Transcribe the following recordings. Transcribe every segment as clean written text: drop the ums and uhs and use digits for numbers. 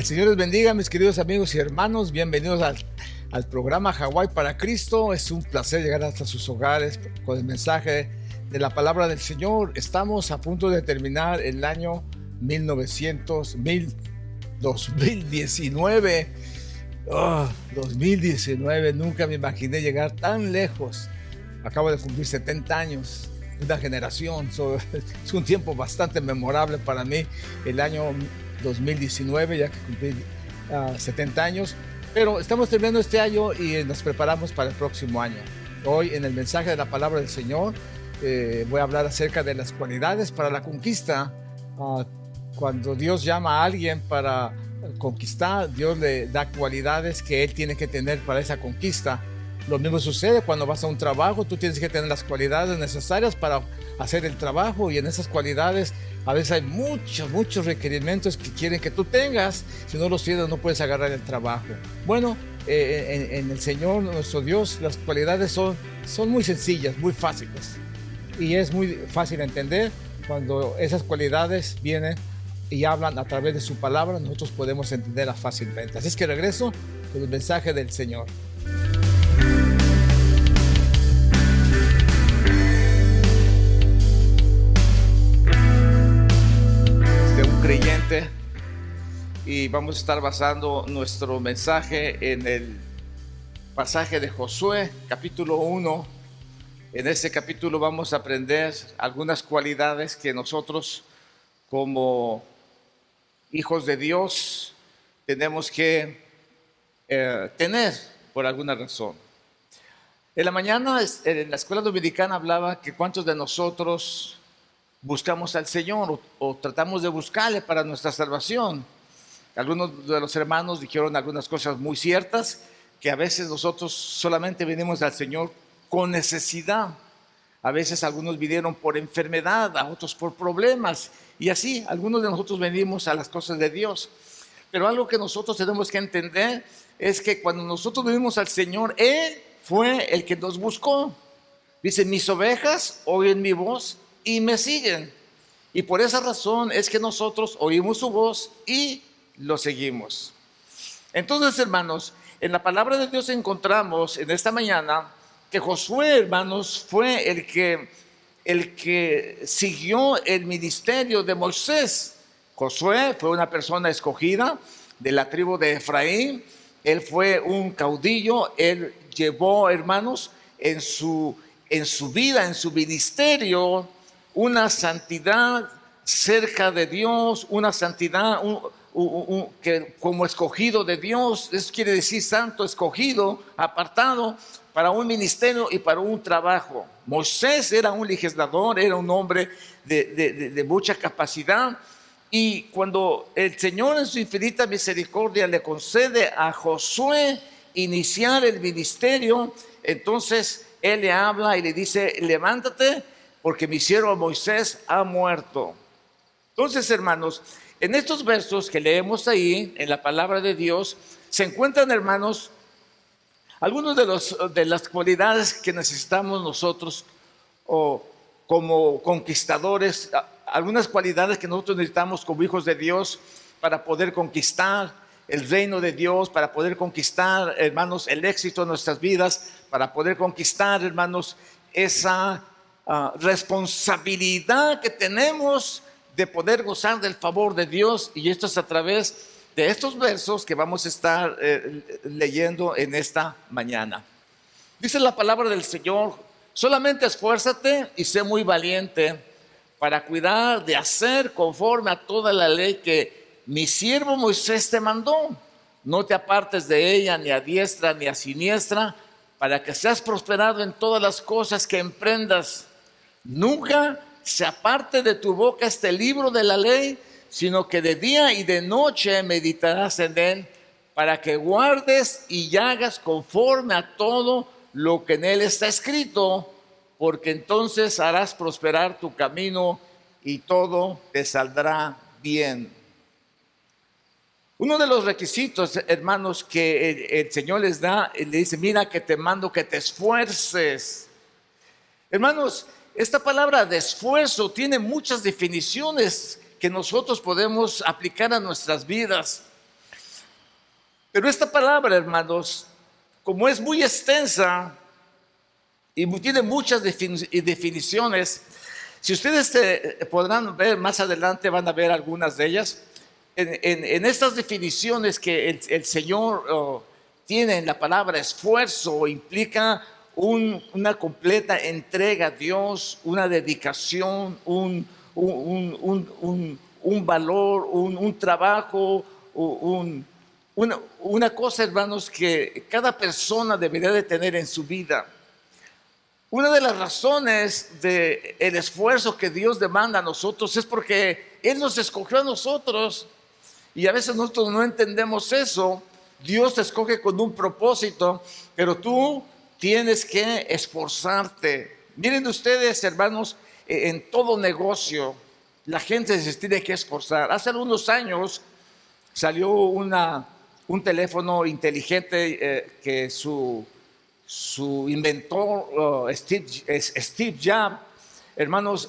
Señor les bendiga, mis queridos amigos y hermanos. Bienvenidos al programa Hawái para Cristo. Es un placer llegar hasta sus hogares con el mensaje de la palabra del Señor. Estamos a punto de terminar el año 2019. 2019, nunca me imaginé llegar tan lejos. Acabo de cumplir 70 años, una generación. Es un tiempo bastante memorable para mí, el año 2019, ya que cumplí 70 años. Pero estamos terminando este año y nos preparamos para el próximo año. Hoy, en el mensaje de la palabra del Señor, voy a hablar acerca de las cualidades para la conquista. Cuando Dios llama a alguien para conquistar, Dios le da cualidades que Él tiene que tener para esa conquista. Lo mismo sucede cuando vas a un trabajo. Tú tienes que tener las cualidades necesarias para hacer el trabajo, y en esas cualidades a veces hay muchos requerimientos que quieren que tú tengas. Si no los tienes, no puedes agarrar el trabajo. Bueno, en el Señor, nuestro Dios, las cualidades son muy sencillas, muy fáciles, y es muy fácil entender. Cuando esas cualidades vienen y hablan a través de su palabra, nosotros podemos entenderlas fácilmente. Así es que regreso con el mensaje del Señor. Creyente, y vamos a estar basando nuestro mensaje en el pasaje de Josué, capítulo 1. En este capítulo vamos a aprender algunas cualidades que nosotros, como hijos de Dios, tenemos que tener por alguna razón. En la mañana, en la escuela dominicana, hablaba que cuántos de nosotros buscamos al Señor o tratamos de buscarle para nuestra salvación. Algunos de los hermanos dijeron algunas cosas muy ciertas, que a veces nosotros solamente venimos al Señor con necesidad. A veces algunos vinieron por enfermedad, a otros por problemas, y así algunos de nosotros venimos a las cosas de Dios. Pero algo que nosotros tenemos que entender es que cuando nosotros venimos al Señor, Él fue el que nos buscó. Dice: mis ovejas oyen mi voz y me siguen. Y por esa razón es que nosotros oímos su voz y lo seguimos. Entonces, hermanos, en la palabra de Dios encontramos en esta mañana que Josué, hermanos, fue el que siguió el ministerio de Moisés. Josué fue una persona escogida de la tribu de Efraín. Él fue un caudillo. Él llevó, hermanos, en su vida, en su ministerio, una santidad cerca de Dios, una santidad que como escogido de Dios. Eso quiere decir santo, escogido, apartado para un ministerio y para un trabajo. Moisés era un legislador, era un hombre de mucha capacidad, y cuando el Señor en su infinita misericordia le concede a Josué iniciar el ministerio, entonces Él le habla y le dice: levántate, porque mi siervo Moisés ha muerto. Entonces, hermanos, en estos versos que leemos ahí en la palabra de Dios, se encuentran, hermanos, algunos de las cualidades que necesitamos nosotros como conquistadores, algunas cualidades que nosotros necesitamos como hijos de Dios para poder conquistar el reino de Dios, para poder conquistar, hermanos, el éxito de nuestras vidas, para poder conquistar, hermanos, esa responsabilidad que tenemos de poder gozar del favor de Dios. Y esto es a través de estos versos que vamos a estar leyendo en esta mañana. Dice la palabra del Señor: solamente esfuérzate y sé muy valiente para cuidar de hacer conforme a toda la ley que mi siervo Moisés te mandó. No te apartes de ella ni a diestra ni a siniestra, para que seas prosperado en todas las cosas que emprendas. Nunca se aparte de tu boca este libro de la ley, sino que de día y de noche meditarás en él, para que guardes y hagas conforme a todo lo que en él está escrito, porque entonces harás prosperar tu camino y todo te saldrá bien. Uno de los requisitos, hermanos, que el Señor les da, le dice: mira que te mando que te esfuerces. Hermanos, esta palabra de esfuerzo tiene muchas definiciones que nosotros podemos aplicar a nuestras vidas. Pero esta palabra, hermanos, como es muy extensa y tiene muchas definiciones, si ustedes podrán ver más adelante, van a ver algunas de ellas. En estas definiciones que el Señor tiene en la palabra esfuerzo, implica una completa entrega a Dios, una dedicación, un valor, un trabajo, una cosa, hermanos, que cada persona debería de tener en su vida. Una de las razones del esfuerzo que Dios demanda a nosotros es porque Él nos escogió a nosotros, y a veces nosotros no entendemos eso. Dios te escoge con un propósito, pero tú tienes que esforzarte. Miren ustedes, hermanos, en todo negocio la gente se tiene que esforzar. Hace algunos años salió un teléfono inteligente que su inventor Steve Jobs, hermanos,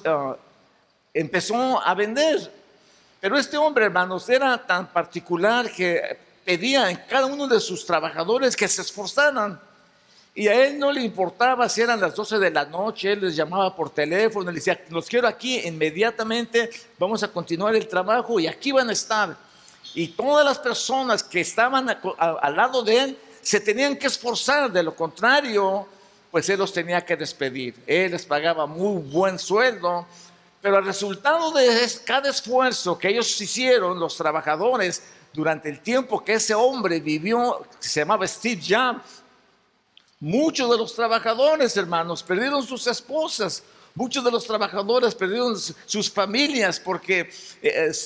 empezó a vender. Pero este hombre, hermanos, era tan particular que pedía en cada uno de sus trabajadores que se esforzaran. Y a él no le importaba si eran las 12 de la noche, él les llamaba por teléfono, le decía: los quiero aquí inmediatamente, vamos a continuar el trabajo y aquí van a estar. Y todas las personas que estaban al lado de él se tenían que esforzar, de lo contrario, pues él los tenía que despedir. Él les pagaba muy buen sueldo, pero el resultado de cada esfuerzo que ellos hicieron, los trabajadores, durante el tiempo que ese hombre vivió, que se llamaba Steve Jobs, muchos de los trabajadores, hermanos, perdieron sus esposas. Muchos de los trabajadores perdieron sus familias porque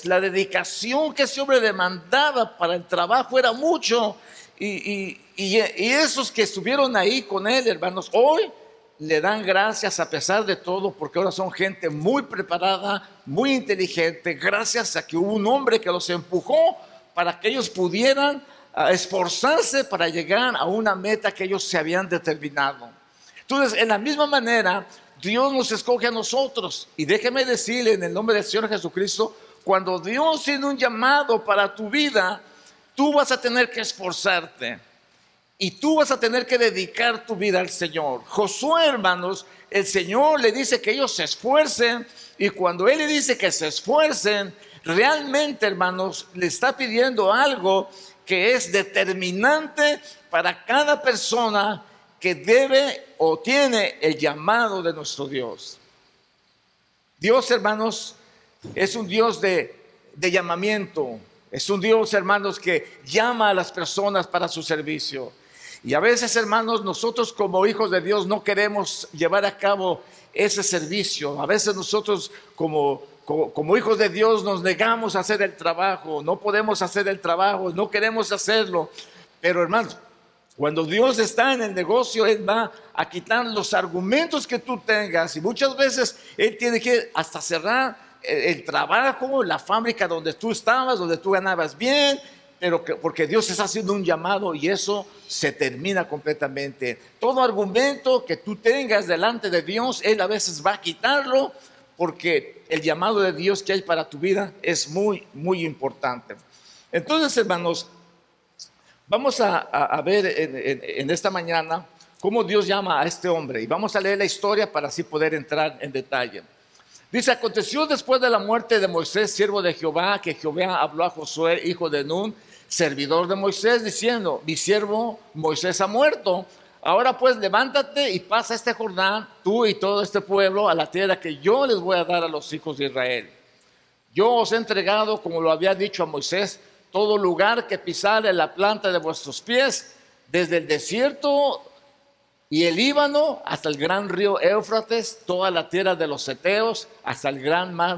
la dedicación que ese hombre demandaba para el trabajo era mucho. Y esos que estuvieron ahí con él, hermanos, hoy le dan gracias a pesar de todo, porque ahora son gente muy preparada, muy inteligente, gracias a que hubo un hombre que los empujó para que ellos pudieran esforzarse para llegar a una meta que ellos se habían determinado. Entonces, en la misma manera, Dios nos escoge a nosotros. Y déjeme decirle, en el nombre del Señor Jesucristo, cuando Dios tiene un llamado para tu vida, tú vas a tener que esforzarte y tú vas a tener que dedicar tu vida al Señor. Josué, hermanos, el Señor le dice que ellos se esfuercen, y cuando Él le dice que se esfuercen, realmente, hermanos, le está pidiendo algo que es determinante para cada persona que debe o tiene el llamado de nuestro Dios. Dios, hermanos, es un Dios de llamamiento. Es un Dios, hermanos, que llama a las personas para su servicio. Y a veces, hermanos, nosotros como hijos de Dios no queremos llevar a cabo ese servicio. A veces nosotros como hijos de Dios nos negamos a hacer el trabajo. No podemos hacer el trabajo, no queremos hacerlo. Pero, hermanos, cuando Dios está en el negocio, Él va a quitar los argumentos que tú tengas. Y muchas veces Él tiene que hasta cerrar el trabajo, la fábrica donde tú estabas, donde tú ganabas bien, porque Dios está haciendo un llamado y eso se termina completamente. Todo argumento que tú tengas delante de Dios, Él a veces va a quitarlo, porque el llamado de Dios que hay para tu vida es muy, muy importante. Entonces, hermanos, vamos a ver en esta mañana cómo Dios llama a este hombre, y vamos a leer la historia para así poder entrar en detalle. Dice: aconteció después de la muerte de Moisés, siervo de Jehová, que Jehová habló a Josué, hijo de Nun, servidor de Moisés, diciendo: mi siervo Moisés ha muerto. Ahora pues levántate y pasa este Jordán, tú y todo este pueblo, a la tierra que yo les voy a dar a los hijos de Israel. Yo os he entregado, como lo había dicho a Moisés, todo lugar que pisare la planta de vuestros pies, desde el desierto y el Líbano hasta el gran río Éufrates, toda la tierra de los heteos, hasta el gran mar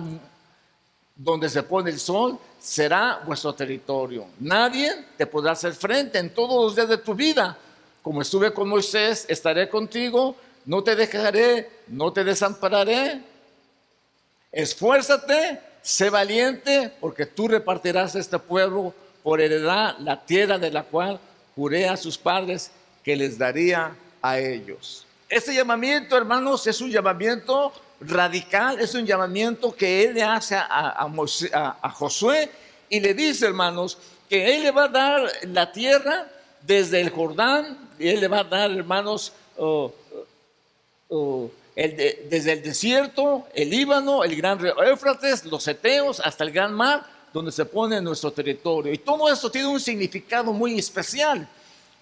donde se pone el sol, será vuestro territorio. Nadie te podrá hacer frente en todos los días de tu vida. Como estuve con Moisés, estaré contigo, no te dejaré, no te desampararé. Esfuérzate, sé valiente, porque tú repartirás a este pueblo por heredad la tierra de la cual juré a sus padres que les daría a ellos. Este llamamiento, hermanos, es un llamamiento radical, es un llamamiento que Él le hace a Josué, y le dice, hermanos, que Él le va a dar la tierra desde el Jordán, y Él le va a dar, hermanos, desde el desierto, el Líbano, el gran río Éufrates, los Eteos, hasta el gran mar, donde se pone en nuestro territorio. Y todo esto tiene un significado muy especial,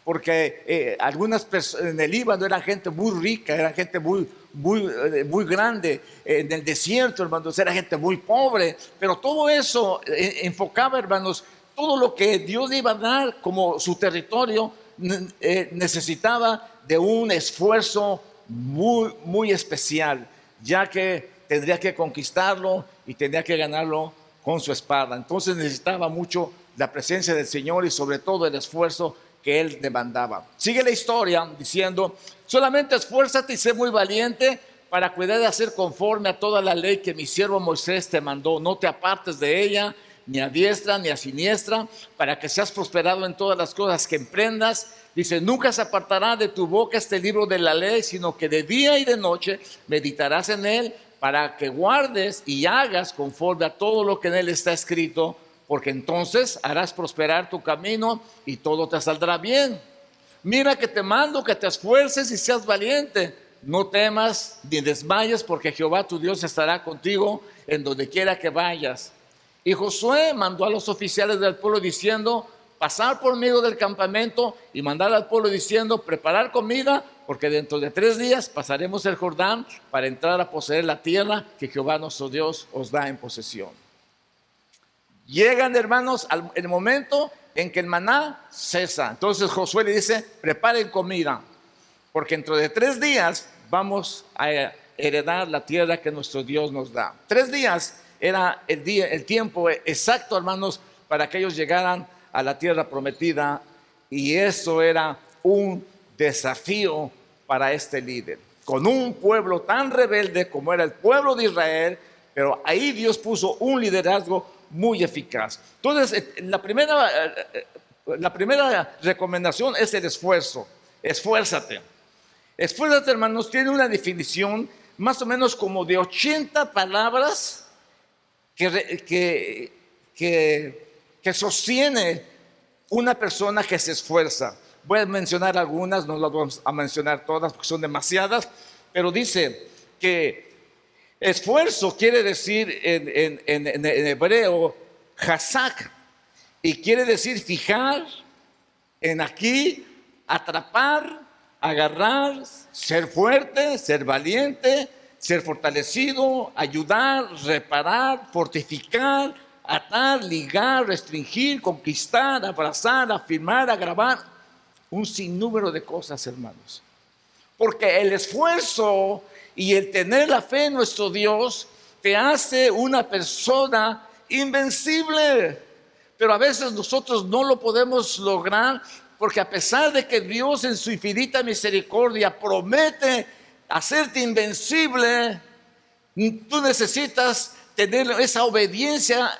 porque algunas personas en el Líbano eran gente muy rica, eran gente muy grande. En el desierto, hermanos, era gente muy pobre. Pero todo eso enfocaba, hermanos, todo lo que Dios le iba a dar como su territorio necesitaba de un esfuerzo muy especial, ya que tendría que conquistarlo y tendría que ganarlo con su espada. Entonces necesitaba mucho la presencia del Señor y sobre todo el esfuerzo que Él demandaba. Sigue la historia diciendo: solamente esfuérzate y sé muy valiente para cuidar de hacer conforme a toda la ley que mi siervo Moisés te mandó. No te apartes de ella, ni a diestra ni a siniestra, para que seas prosperado en todas las cosas que emprendas. Dice: nunca se apartará de tu boca este libro de la ley, sino que de día y de noche meditarás en él, para que guardes y hagas conforme a todo lo que en él está escrito, porque entonces harás prosperar tu camino y todo te saldrá bien. Mira que te mando que te esfuerces y seas valiente. No temas ni desmayes, porque Jehová tu Dios estará contigo en donde quiera que vayas. Y Josué mandó a los oficiales del pueblo diciendo: pasar por medio del campamento y mandar al pueblo diciendo: preparar comida, porque dentro de 3 días pasaremos el Jordán para entrar a poseer la tierra que Jehová nuestro Dios os da en posesión. Llegan, hermanos, el momento en que el maná cesa. Entonces Josué le dice: preparen comida, porque dentro de 3 días vamos a heredar la tierra que nuestro Dios nos da. 3 días era el tiempo exacto, hermanos, para que ellos llegaran a la tierra prometida, y eso era un desafío para este líder, con un pueblo tan rebelde como era el pueblo de Israel. Pero ahí Dios puso un liderazgo muy eficaz. Entonces, la primera recomendación es el esfuerzo. Esfuérzate, hermanos. Tiene una definición más o menos como de 80 palabras que sostiene una persona que se esfuerza. Voy a mencionar algunas, no las vamos a mencionar todas porque son demasiadas, pero dice que esfuerzo quiere decir en hebreo hazak, y quiere decir fijar en aquí, atrapar, agarrar, ser fuerte, ser valiente, ser fortalecido, ayudar, reparar, fortificar, atar, ligar, restringir, conquistar, abrazar, afirmar, agravar. Un sinnúmero de cosas, hermanos. Porque el esfuerzo y el tener la fe en nuestro Dios te hace una persona invencible. Pero a veces nosotros no lo podemos lograr, porque a pesar de que Dios en su infinita misericordia promete hacerte invencible, tú necesitas tener esa obediencia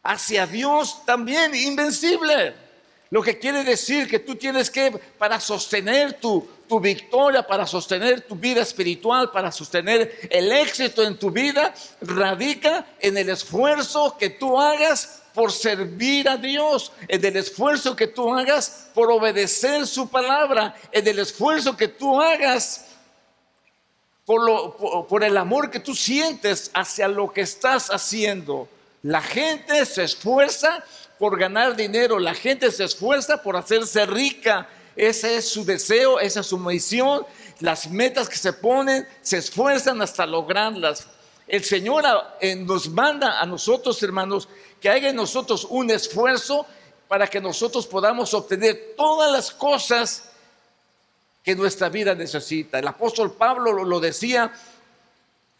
hacia Dios también invencible. Lo que quiere decir que tú tienes que, para sostener tu victoria, para sostener tu vida espiritual, para sostener el éxito en tu vida, radica en el esfuerzo que tú hagas por servir a Dios, en el esfuerzo que tú hagas por obedecer su palabra, en el esfuerzo que tú hagas por el amor que tú sientes hacia lo que estás haciendo. La gente se esfuerza por ganar dinero, la gente se esfuerza por hacerse rica. Ese es su deseo, esa es su misión. Las metas que se ponen, se esfuerzan hasta lograrlas. El Señor nos manda a nosotros, hermanos, que haga en nosotros un esfuerzo para que nosotros podamos obtener todas las cosas que nuestra vida necesita. El apóstol Pablo lo decía,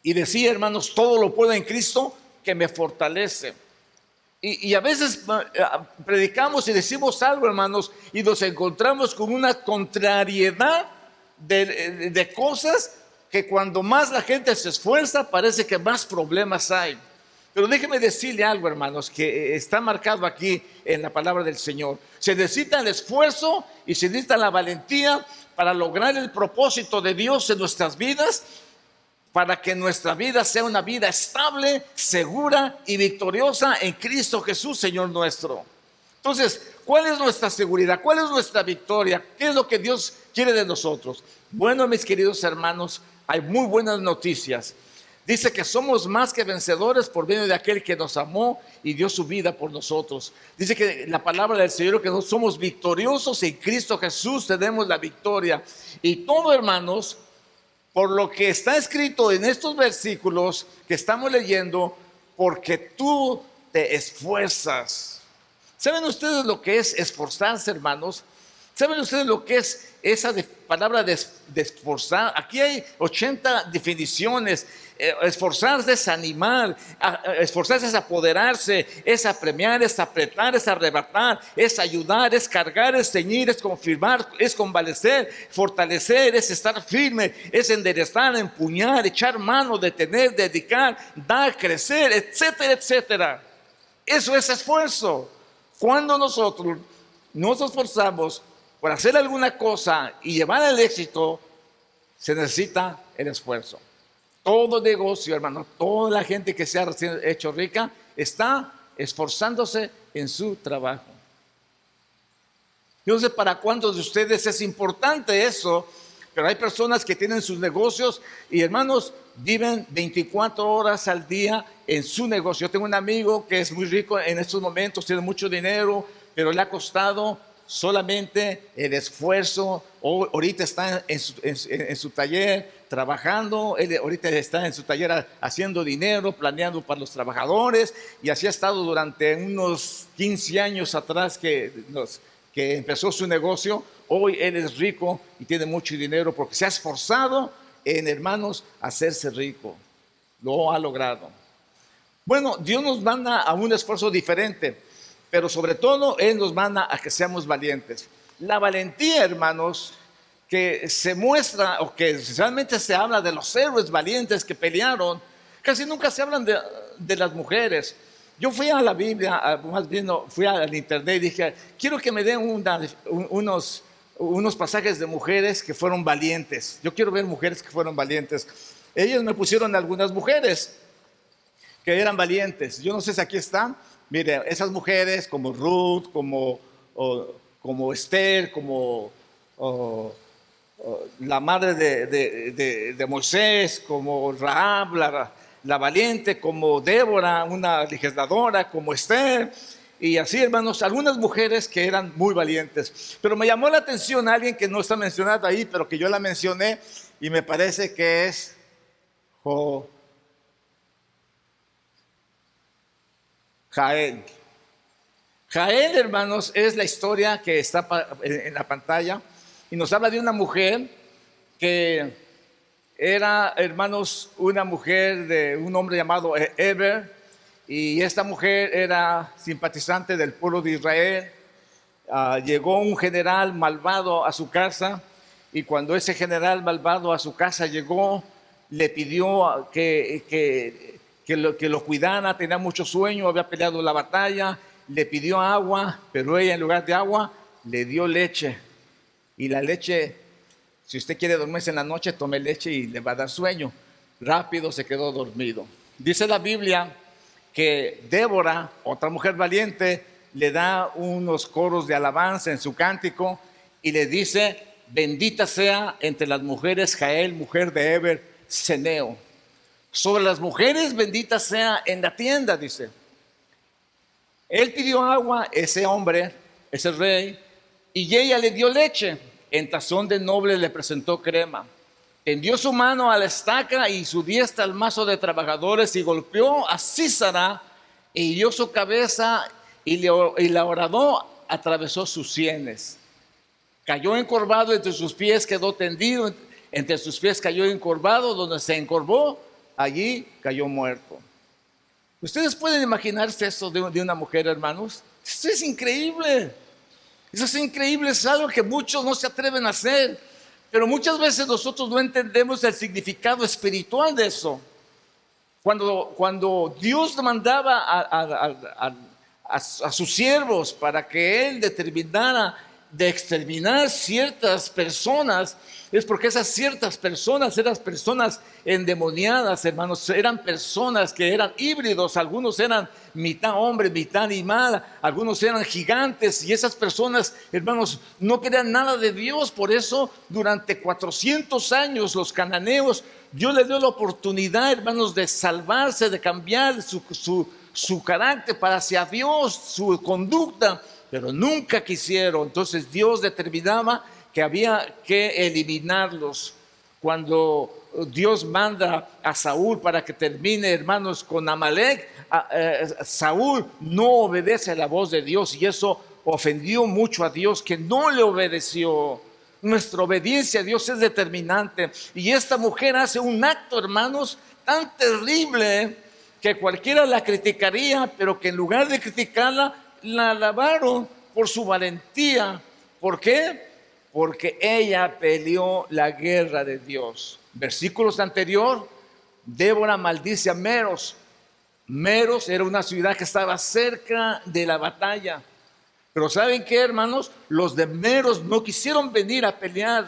y decía, hermanos: todo lo puedo en Cristo que me fortalece. Y a veces predicamos y decimos algo, hermanos, y nos encontramos con una contrariedad de cosas que cuando más la gente se esfuerza parece que más problemas hay. Pero déjeme decirle algo, hermanos, que está marcado aquí en la palabra del Señor. Se necesita el esfuerzo y se necesita la valentía para lograr el propósito de Dios en nuestras vidas, para que nuestra vida sea una vida estable, segura y victoriosa en Cristo Jesús, Señor nuestro. Entonces, ¿cuál es nuestra seguridad? ¿Cuál es nuestra victoria? ¿Qué es lo que Dios quiere de nosotros? Bueno, mis queridos hermanos, hay muy buenas noticias. Dice que somos más que vencedores por medio de aquel que nos amó y dio su vida por nosotros. Dice que la palabra del Señor, que somos victoriosos en Cristo Jesús, tenemos la victoria. Y todo, hermanos, por lo que está escrito en estos versículos que estamos leyendo, porque tú te esfuerzas. ¿Saben ustedes lo que es esforzarse, hermanos? ¿Saben ustedes lo que es esa palabra de esforzar? Aquí hay 80 definiciones. Esforzarse es animar, esforzarse es apoderarse, es apremiar, es apretar, es arrebatar, es ayudar, es cargar, es ceñir, es confirmar, es convalecer, fortalecer, es estar firme, es enderezar, empuñar, echar mano, detener, dedicar, dar, crecer, etcétera, etcétera. Eso es esfuerzo. Cuando nosotros nos esforzamos por hacer alguna cosa y llevar al éxito, se necesita el esfuerzo. Todo negocio, hermano, toda la gente que se ha hecho rica está esforzándose en su trabajo. Yo no sé para cuántos de ustedes es importante eso, pero hay personas que tienen sus negocios y, hermanos, viven 24 horas al día en su negocio. Yo tengo un amigo que es muy rico en estos momentos, tiene mucho dinero, pero le ha costado solamente el esfuerzo. Ahorita está en su taller trabajando, él ahorita está en su taller haciendo dinero, planeando para los trabajadores, y así ha estado durante unos 15 años atrás que empezó su negocio. Hoy él es rico y tiene mucho dinero porque se ha esforzado en, hermanos, hacerse rico. Lo ha logrado. Bueno, Dios nos manda a un esfuerzo diferente, pero sobre todo Él nos manda a que seamos valientes. La valentía, hermanos, que se muestra o que realmente se habla de los héroes valientes que pelearon, casi nunca se hablan de las mujeres. Yo fui a la Biblia, más bien fui al internet y dije, quiero que me den unos pasajes de mujeres que fueron valientes. Yo quiero ver mujeres que fueron valientes. Ellos me pusieron algunas mujeres que eran valientes. Yo no sé si aquí están. Mire, esas mujeres como Ruth, como Esther, como la madre de Moisés, como Rahab, la valiente, como Débora, una legisladora, como Esther. Y así, hermanos, algunas mujeres que eran muy valientes. Pero me llamó la atención alguien que no está mencionado ahí, pero que yo la mencioné y me parece que es Jael. Jael, hermanos, es la historia que está en la pantalla y nos habla de una mujer que era, hermanos, una mujer de un hombre llamado Eber. Y esta mujer era simpatizante del pueblo de Israel. Llegó un general malvado a su casa, y cuando ese general malvado a su casa llegó, le pidió que lo cuidara. Tenía mucho sueño, había peleado la batalla, le pidió agua, pero ella en lugar de agua le dio leche. Y la leche, si usted quiere dormirse en la noche, tome leche y le va a dar sueño. Rápido se quedó dormido. Dice la Biblia que Débora, otra mujer valiente, le da unos coros de alabanza en su cántico y le dice: bendita sea entre las mujeres Jael, mujer de Eber, Ceneo. Sobre las mujeres, bendita sea en la tienda, dice. Él pidió agua, ese hombre, ese rey, y ella le dio leche. En tazón de noble le presentó crema. Tendió su mano a la estaca y su diestra al mazo de trabajadores, y golpeó a Sísara e hirió su cabeza, y la horadó atravesó sus sienes. Cayó encorvado entre sus pies, quedó tendido, entre sus pies cayó encorvado, donde se encorvó, allí cayó muerto. ¿Ustedes pueden imaginarse eso de una mujer, hermanos? Esto es increíble. Eso es increíble, es algo que muchos no se atreven a hacer. Pero muchas veces nosotros no entendemos el significado espiritual de eso. Cuando Dios mandaba a sus siervos para que Él determinara de exterminar ciertas personas, es porque esas ciertas personas eran personas endemoniadas, hermanos. Eran personas que eran híbridos. Algunos eran mitad hombre, mitad animal. Algunos eran gigantes. Y esas personas, hermanos, no querían nada de Dios. Por eso, durante 400 años, los cananeos, Dios les dio la oportunidad, hermanos, de salvarse, de cambiar su carácter para hacia Dios, su conducta. Pero nunca quisieron. Entonces Dios determinaba que había que eliminarlos. Cuando Dios manda a Saúl para que termine, hermanos, con Amalek, Saúl no obedece a la voz de Dios, y eso ofendió mucho a Dios, que no le obedeció. Nuestra obediencia a Dios es determinante. Y esta mujer hace un acto, hermanos, tan terrible que cualquiera la criticaría, pero que en lugar de criticarla, la alabaron por su valentía. ¿Por qué? Porque ella peleó la guerra de Dios. Versículos anterior, Débora maldice a Meros. Meros era una ciudad que estaba cerca de la batalla. Pero ¿saben qué, hermanos? Los de Meros no quisieron venir a pelear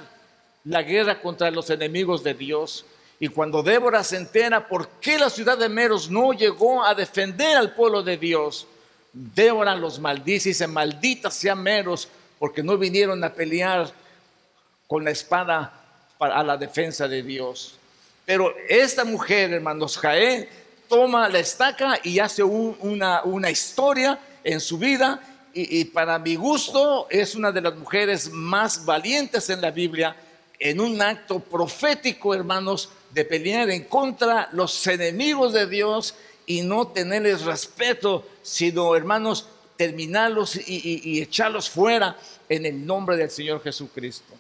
la guerra contra los enemigos de Dios. Y cuando Débora se entera por qué la ciudad de Meros no llegó a defender al pueblo de Dios, Débora los maldice y dice: maldita sea Meros, porque no vinieron a pelear con la espada a la defensa de Dios. Pero esta mujer, hermanos, Jael, toma la estaca y hace una historia en su vida, y para mi gusto es una de las mujeres más valientes en la Biblia, en un acto profético, hermanos, de pelear en contra de los enemigos de Dios y no tenerles respeto, sino, hermanos, terminarlos y echarlos fuera en el nombre del Señor Jesucristo.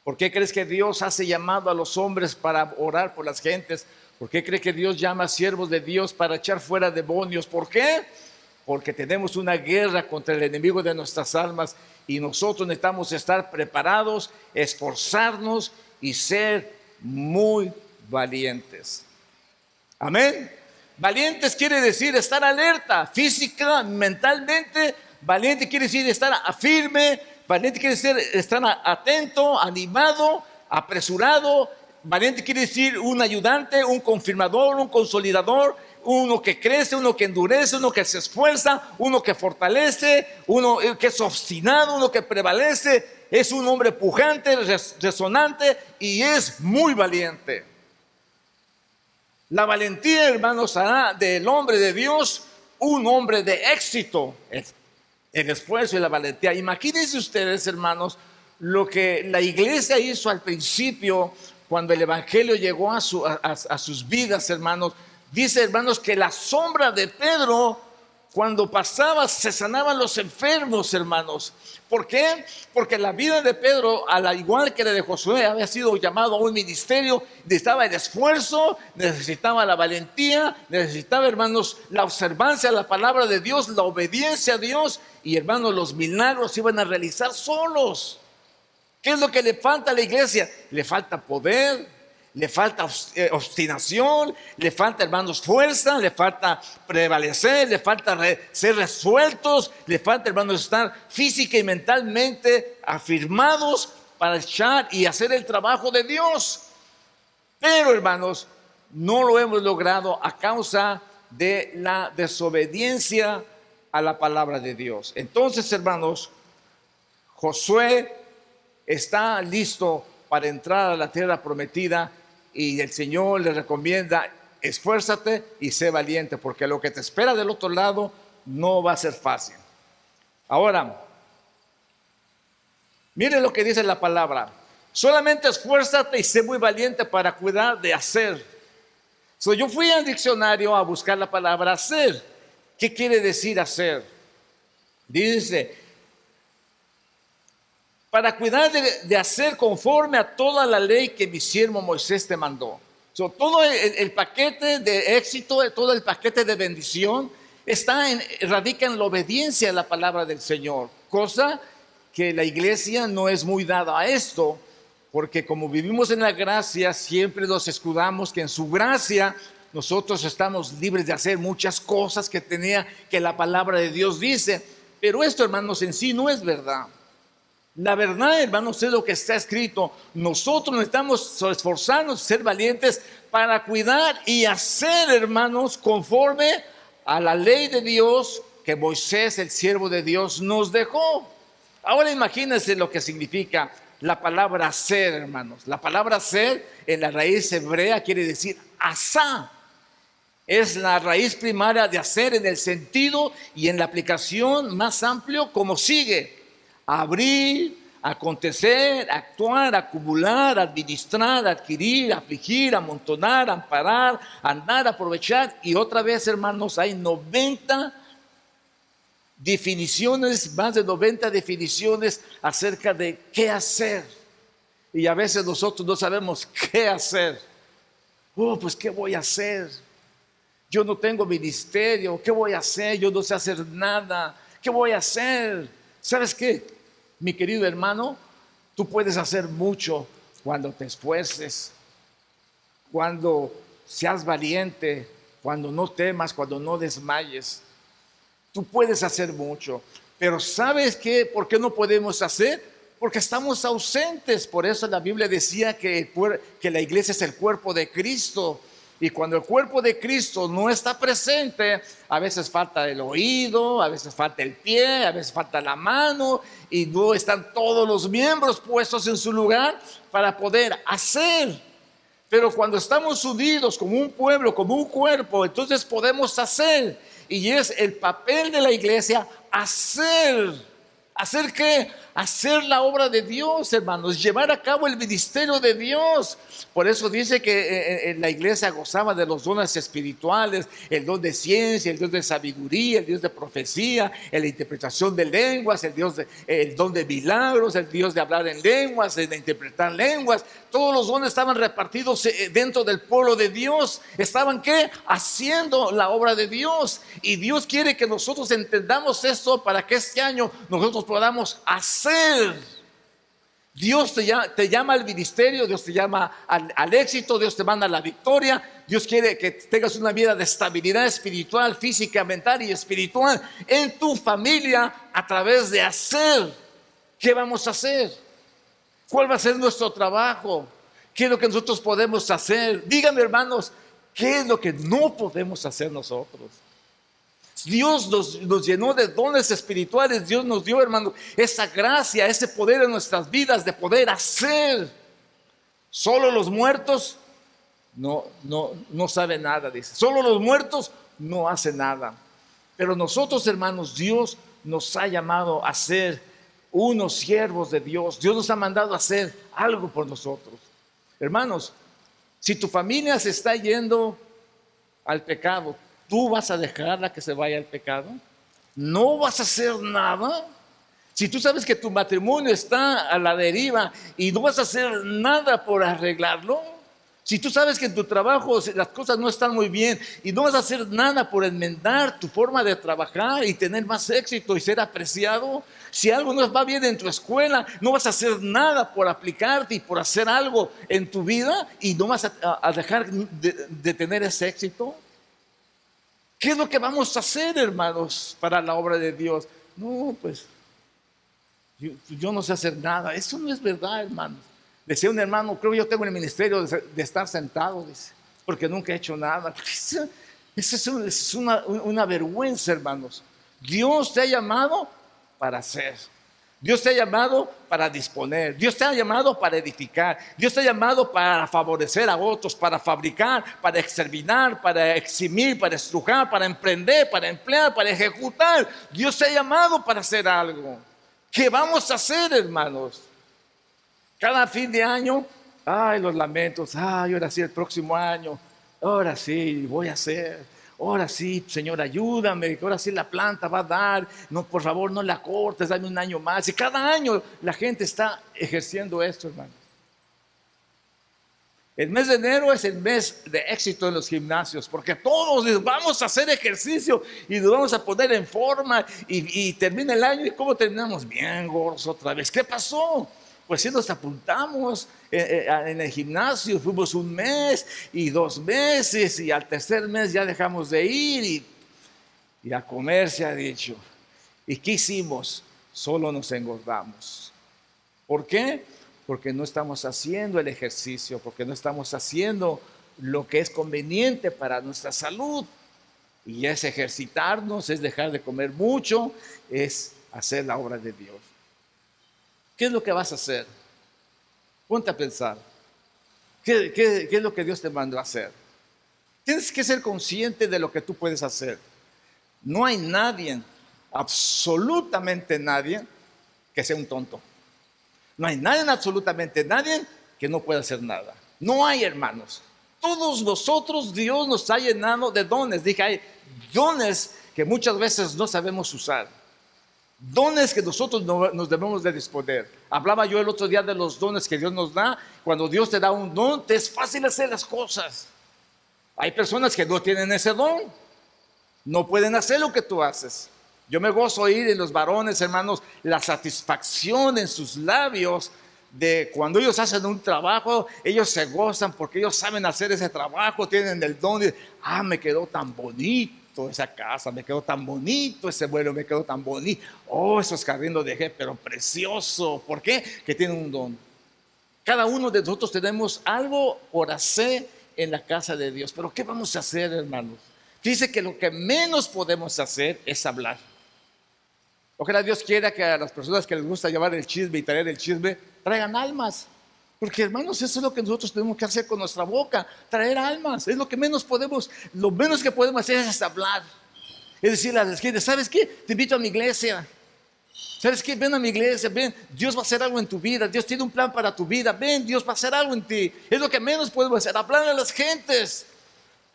¿Por qué crees que Dios hace llamado a los hombres para orar por las gentes? ¿Por qué crees que Dios llama a siervos de Dios para echar fuera demonios? ¿Por qué? Porque tenemos una guerra contra el enemigo de nuestras almas, y nosotros necesitamos estar preparados, esforzarnos y ser muy valientes. Amén. Valientes quiere decir estar alerta, física, mentalmente. Valiente quiere decir estar firme. Valiente quiere decir estar atento, animado, apresurado. Valiente quiere decir un ayudante, un confirmador, un consolidador, uno que crece, uno que endurece, uno que se esfuerza, uno que fortalece, uno que es obstinado, uno que prevalece. Es un hombre pujante, resonante, y es muy valiente. La valentía, hermanos, hará del hombre de Dios un hombre de éxito. El esfuerzo y la valentía. Imagínense ustedes, hermanos, lo que la iglesia hizo al principio, cuando el evangelio llegó a sus vidas, hermanos. Dice, hermanos, que la sombra de Pedro, cuando pasaba, se sanaban los enfermos, hermanos. ¿Por qué? Porque la vida de Pedro, al igual que la de Josué, había sido llamado a un ministerio. Necesitaba el esfuerzo, necesitaba la valentía, necesitaba, hermanos, la observancia a la palabra de Dios, la obediencia a Dios. Y, hermanos, los milagros se iban a realizar solos. ¿Qué es lo que le falta a la iglesia? Le falta poder, le falta obstinación, le falta, hermanos, fuerza, le falta prevalecer, le falta ser resueltos, le falta, hermanos, estar física y mentalmente afirmados para echar y hacer el trabajo de Dios. Pero, hermanos, no lo hemos logrado a causa de la desobediencia a la palabra de Dios. Entonces, hermanos, Josué está listo para entrar a la tierra prometida, y el Señor le recomienda: esfuérzate y sé valiente, porque lo que te espera del otro lado no va a ser fácil. Ahora, mire lo que dice la palabra: solamente esfuérzate y sé muy valiente para cuidar de hacer. Yo fui al diccionario a buscar la palabra hacer. ¿Qué quiere decir hacer? Dice: para cuidar de hacer conforme a toda la ley que mi siervo Moisés te mandó. Todo el paquete de éxito, todo el paquete de bendición radica en la obediencia a la palabra del Señor. Cosa que la iglesia no es muy dada a esto, porque como vivimos en la gracia, siempre nos escudamos que en su gracia nosotros estamos libres de hacer muchas cosas que la palabra de Dios dice. Pero esto, hermanos, en sí no es verdad. La verdad, hermanos, es lo que está escrito. Nosotros necesitamos esforzarnos, ser valientes para cuidar y hacer, hermanos, conforme a la ley de Dios que Moisés, el siervo de Dios, nos dejó. Ahora imagínense lo que significa la palabra hacer, hermanos. La palabra hacer en la raíz hebrea quiere decir asá. Es la raíz primaria de hacer en el sentido y en la aplicación más amplio como sigue: abrir, acontecer, actuar, acumular, administrar, adquirir, afligir, amontonar, amparar, andar, aprovechar. Y otra vez, hermanos, hay 90 definiciones, más de 90 definiciones acerca de qué hacer. Y a veces nosotros no sabemos qué hacer. Pues ¿qué voy a hacer? Yo no tengo ministerio, ¿qué voy a hacer? Yo no sé hacer nada, ¿qué voy a hacer? ¿Sabes qué, mi querido hermano? Tú puedes hacer mucho cuando te esfuerces, cuando seas valiente, cuando no temas, cuando no desmayes. Tú puedes hacer mucho, pero ¿sabes qué? ¿Por qué no podemos hacer? Porque estamos ausentes. Por eso la Biblia decía que la iglesia es el cuerpo de Cristo. Y cuando el cuerpo de Cristo no está presente, a veces falta el oído, a veces falta el pie, a veces falta la mano, y no están todos los miembros puestos en su lugar para poder hacer. Pero cuando estamos unidos como un pueblo, como un cuerpo, entonces podemos hacer. Y es el papel de la iglesia hacer. ¿Hacer qué? Hacer la obra de Dios, hermanos, llevar a cabo el ministerio de Dios. Por eso dice que la iglesia gozaba de los dones espirituales, el don de ciencia, el don de sabiduría, el don de profecía, la interpretación de lenguas, el don de milagros, el Dios de hablar en lenguas, de interpretar lenguas. Todos los dones estaban repartidos dentro del pueblo de Dios. ¿Estaban qué? Haciendo la obra de Dios. Y Dios quiere que nosotros entendamos esto para que este año nosotros podamos hacer. Dios te llama al ministerio, Dios te llama al éxito, Dios te manda a la victoria. Dios quiere que tengas una vida de estabilidad espiritual, física, mental y espiritual en tu familia a través de hacer. ¿Qué vamos a hacer? ¿Cuál va a ser nuestro trabajo? ¿Qué es lo que nosotros podemos hacer? Díganme, hermanos, ¿qué es lo que no podemos hacer nosotros? Dios nos llenó de dones espirituales. Dios nos dio, hermano, esa gracia, ese poder en nuestras vidas de poder hacer. Solo los muertos no saben nada, dice. Solo los muertos no hacen nada. Pero nosotros, hermanos, Dios nos ha llamado a ser unos siervos de Dios. Dios nos ha mandado a hacer algo por nosotros. Hermanos, si tu familia se está yendo al pecado, ¿tú vas a dejarla que se vaya al pecado? ¿No vas a hacer nada? Si tú sabes que tu matrimonio está a la deriva y no vas a hacer nada por arreglarlo, si tú sabes que en tu trabajo las cosas no están muy bien y no vas a hacer nada por enmendar tu forma de trabajar y tener más éxito y ser apreciado, si algo no va bien en tu escuela, no vas a hacer nada por aplicarte y por hacer algo en tu vida y no vas a dejar de tener ese éxito. ¿Qué es lo que vamos a hacer, hermanos, para la obra de Dios? No, pues yo no sé hacer nada. Eso no es verdad, hermanos. Decía un hermano, creo que yo tengo el ministerio de estar sentado, dice, porque nunca he hecho nada. Eso es una vergüenza, hermanos. Dios te ha llamado para hacer. Dios te ha llamado para disponer. Dios te ha llamado para edificar. Dios te ha llamado para favorecer a otros, para fabricar, para exterminar, para eximir, para estrujar, para emprender, para emplear, para ejecutar. Dios te ha llamado para hacer algo. ¿Qué vamos a hacer, hermanos? Cada fin de año, los lamentos, ahora sí el próximo año, ahora sí voy a hacer. Ahora sí, Señor, ayúdame, que ahora sí la planta va a dar. No, por favor, no la cortes, dame un año más. Y cada año la gente está ejerciendo esto, hermano. El mes de enero es el mes de éxito en los gimnasios, porque todos vamos a hacer ejercicio y nos vamos a poner en forma. Y termina el año, ¿y cómo terminamos? Bien gordos otra vez. ¿Qué pasó? Pues sí, nos apuntamos en el gimnasio, fuimos un mes y 2 meses y al tercer mes ya dejamos de ir y a comer se ha dicho. ¿Y qué hicimos? Solo nos engordamos. ¿Por qué? Porque no estamos haciendo el ejercicio, porque no estamos haciendo lo que es conveniente para nuestra salud. Y es ejercitarnos, es dejar de comer mucho, es hacer la obra de Dios. ¿Qué es lo que vas a hacer? Ponte a pensar. ¿Qué es lo que Dios te mandó a hacer? Tienes que ser consciente de lo que tú puedes hacer. No hay nadie, absolutamente nadie, que sea un tonto. No hay nadie, absolutamente nadie, que no pueda hacer nada. No hay, hermanos. Todos nosotros, Dios nos ha llenado de dones. Dije, hay dones que muchas veces no sabemos usar. Dones que nosotros nos debemos de disponer. Hablaba yo el otro día de los dones que Dios nos da. Cuando Dios te da un don, te es fácil hacer las cosas. Hay personas que no tienen ese don. No pueden hacer lo que tú haces. Yo me gozo oír en los varones, hermanos, la satisfacción en sus labios de cuando ellos hacen un trabajo, ellos se gozan porque ellos saben hacer ese trabajo, tienen el don de, me quedó tan bonito esa casa, me quedó tan bonito ese vuelo, me quedó tan bonito. Esos jardines los dejé, pero precioso. ¿Por qué? Que tienen un don. Cada uno de nosotros tenemos algo por hacer en la casa de Dios. Pero ¿qué vamos a hacer, hermanos? Dice que lo que menos podemos hacer es hablar. Ojalá Dios quiera que a las personas que les gusta llevar el chisme y traer el chisme, traigan almas. Porque, hermanos, eso es lo que nosotros tenemos que hacer con nuestra boca, traer almas. Es lo que menos podemos, lo menos que podemos hacer es hablar. Es decir a la gente, ¿sabes qué? Te invito a mi iglesia. ¿Sabes qué? Ven a mi iglesia, ven, Dios va a hacer algo en tu vida, Dios tiene un plan para tu vida, ven, Dios va a hacer algo en ti. Es lo que menos podemos hacer, hablar a las gentes.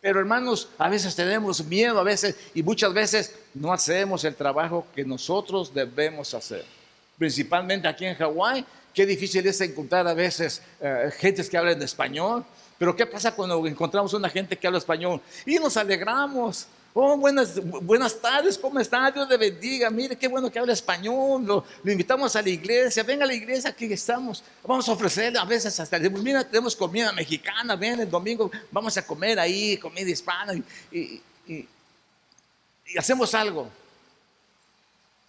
Pero, hermanos, a veces tenemos miedo, a veces y muchas veces no hacemos el trabajo que nosotros debemos hacer. Principalmente aquí en Hawái, qué difícil es encontrar a veces gentes que hablan español. Pero ¿qué pasa cuando encontramos una gente que habla español? Y nos alegramos. Buenas tardes, ¿cómo está? Dios le bendiga. Mire, qué bueno que habla español. Lo invitamos a la iglesia. Venga a la iglesia, aquí estamos. Vamos a ofrecerle a veces hasta, mira, tenemos comida mexicana. Ven, el domingo vamos a comer ahí, comida hispana. Y hacemos algo.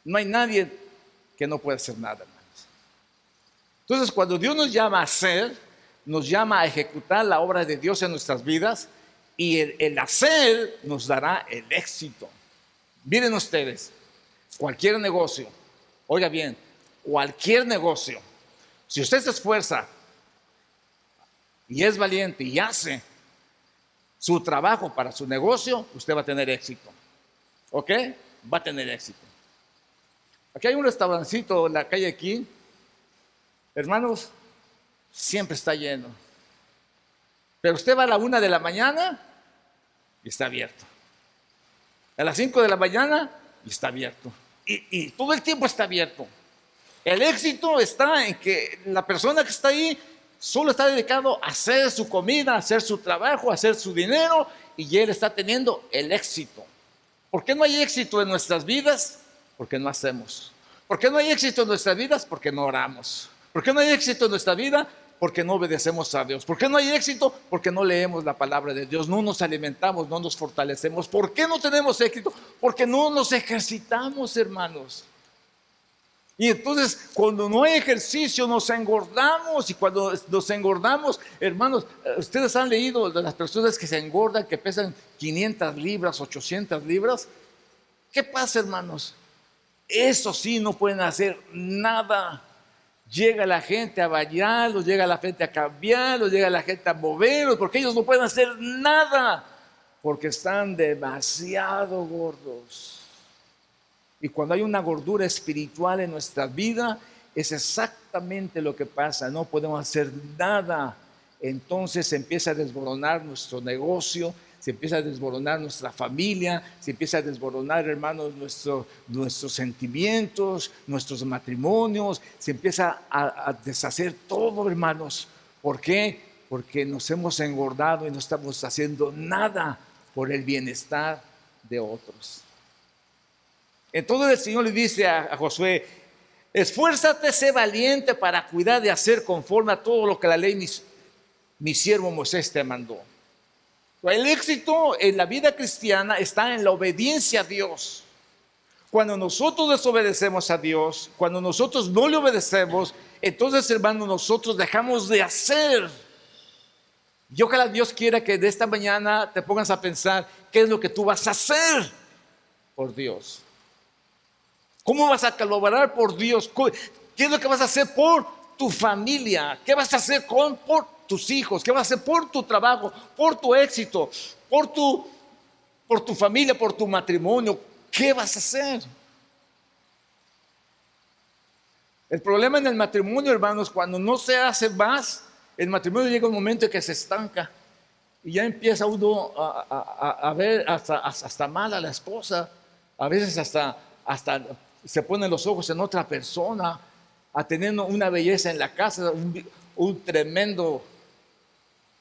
No hay nadie que no pueda hacer nada, hermanos. Entonces, cuando Dios nos llama a hacer, nos llama a ejecutar la obra de Dios en nuestras vidas. Y el hacer nos dará el éxito. Miren ustedes, cualquier negocio, oiga bien, cualquier negocio, si usted se esfuerza y es valiente y hace su trabajo para su negocio, usted va a tener éxito. ¿Ok? Va a tener éxito. Aquí hay un restaurancito en la calle aquí, hermanos, siempre está lleno. Pero usted va a la 1 de la mañana y está abierto. A las 5 de la mañana y está abierto. Y todo el tiempo está abierto. El éxito está en que la persona que está ahí solo está dedicado a hacer su comida, a hacer su trabajo, a hacer su dinero, y él está teniendo el éxito. ¿Por qué no hay éxito en nuestras vidas? Porque no hacemos. ¿Por qué no hay éxito en nuestras vidas? Porque no oramos. ¿Por qué no hay éxito en nuestra vida? Porque no obedecemos a Dios. ¿Por qué no hay éxito? Porque no leemos la palabra de Dios, no nos alimentamos, no nos fortalecemos. ¿Por qué no tenemos éxito? Porque no nos ejercitamos, hermanos. Y entonces, cuando no hay ejercicio, nos engordamos. Y cuando nos engordamos, hermanos, ustedes han leído de las personas que se engordan, que pesan 500 libras, 800 libras. ¿Qué pasa, hermanos? Eso sí, no pueden hacer nada. Llega la gente a bañarlos, llega la gente a cambiarlos, llega la gente a moverlos, porque ellos no pueden hacer nada, porque están demasiado gordos. Y cuando hay una gordura espiritual en nuestra vida, es exactamente lo que pasa, no podemos hacer nada. Entonces se empieza a desboronar nuestro negocio, se empieza a desboronar nuestra familia, se empieza a desboronar, hermanos, nuestros sentimientos, nuestros matrimonios, se empieza a deshacer todo, hermanos. ¿Por qué? Porque nos hemos engordado y no estamos haciendo nada por el bienestar de otros. Entonces el Señor le dice a Josué: esfuérzate, sé valiente para cuidar de hacer conforme a todo lo que la ley mi siervo Moisés te mandó. El éxito en la vida cristiana está en la obediencia a Dios. Cuando nosotros desobedecemos a Dios, cuando nosotros no le obedecemos, entonces, hermano, nosotros dejamos de hacer. Y ojalá Dios quiera que de esta mañana te pongas a pensar qué es lo que tú vas a hacer por Dios. ¿Cómo vas a colaborar por Dios? ¿Qué es lo que vas a hacer por tu familia? ¿Qué vas a hacer por tus hijos? ¿Qué vas a hacer por tu trabajo? Por tu éxito, por tu familia, por tu matrimonio. ¿Qué vas a hacer? El problema en el matrimonio, hermanos, cuando no se hace más, el matrimonio llega un momento en que se estanca y ya empieza uno a ver hasta mal a la esposa. A veces hasta se ponen los ojos en otra persona, a tener una belleza en la casa, un tremendo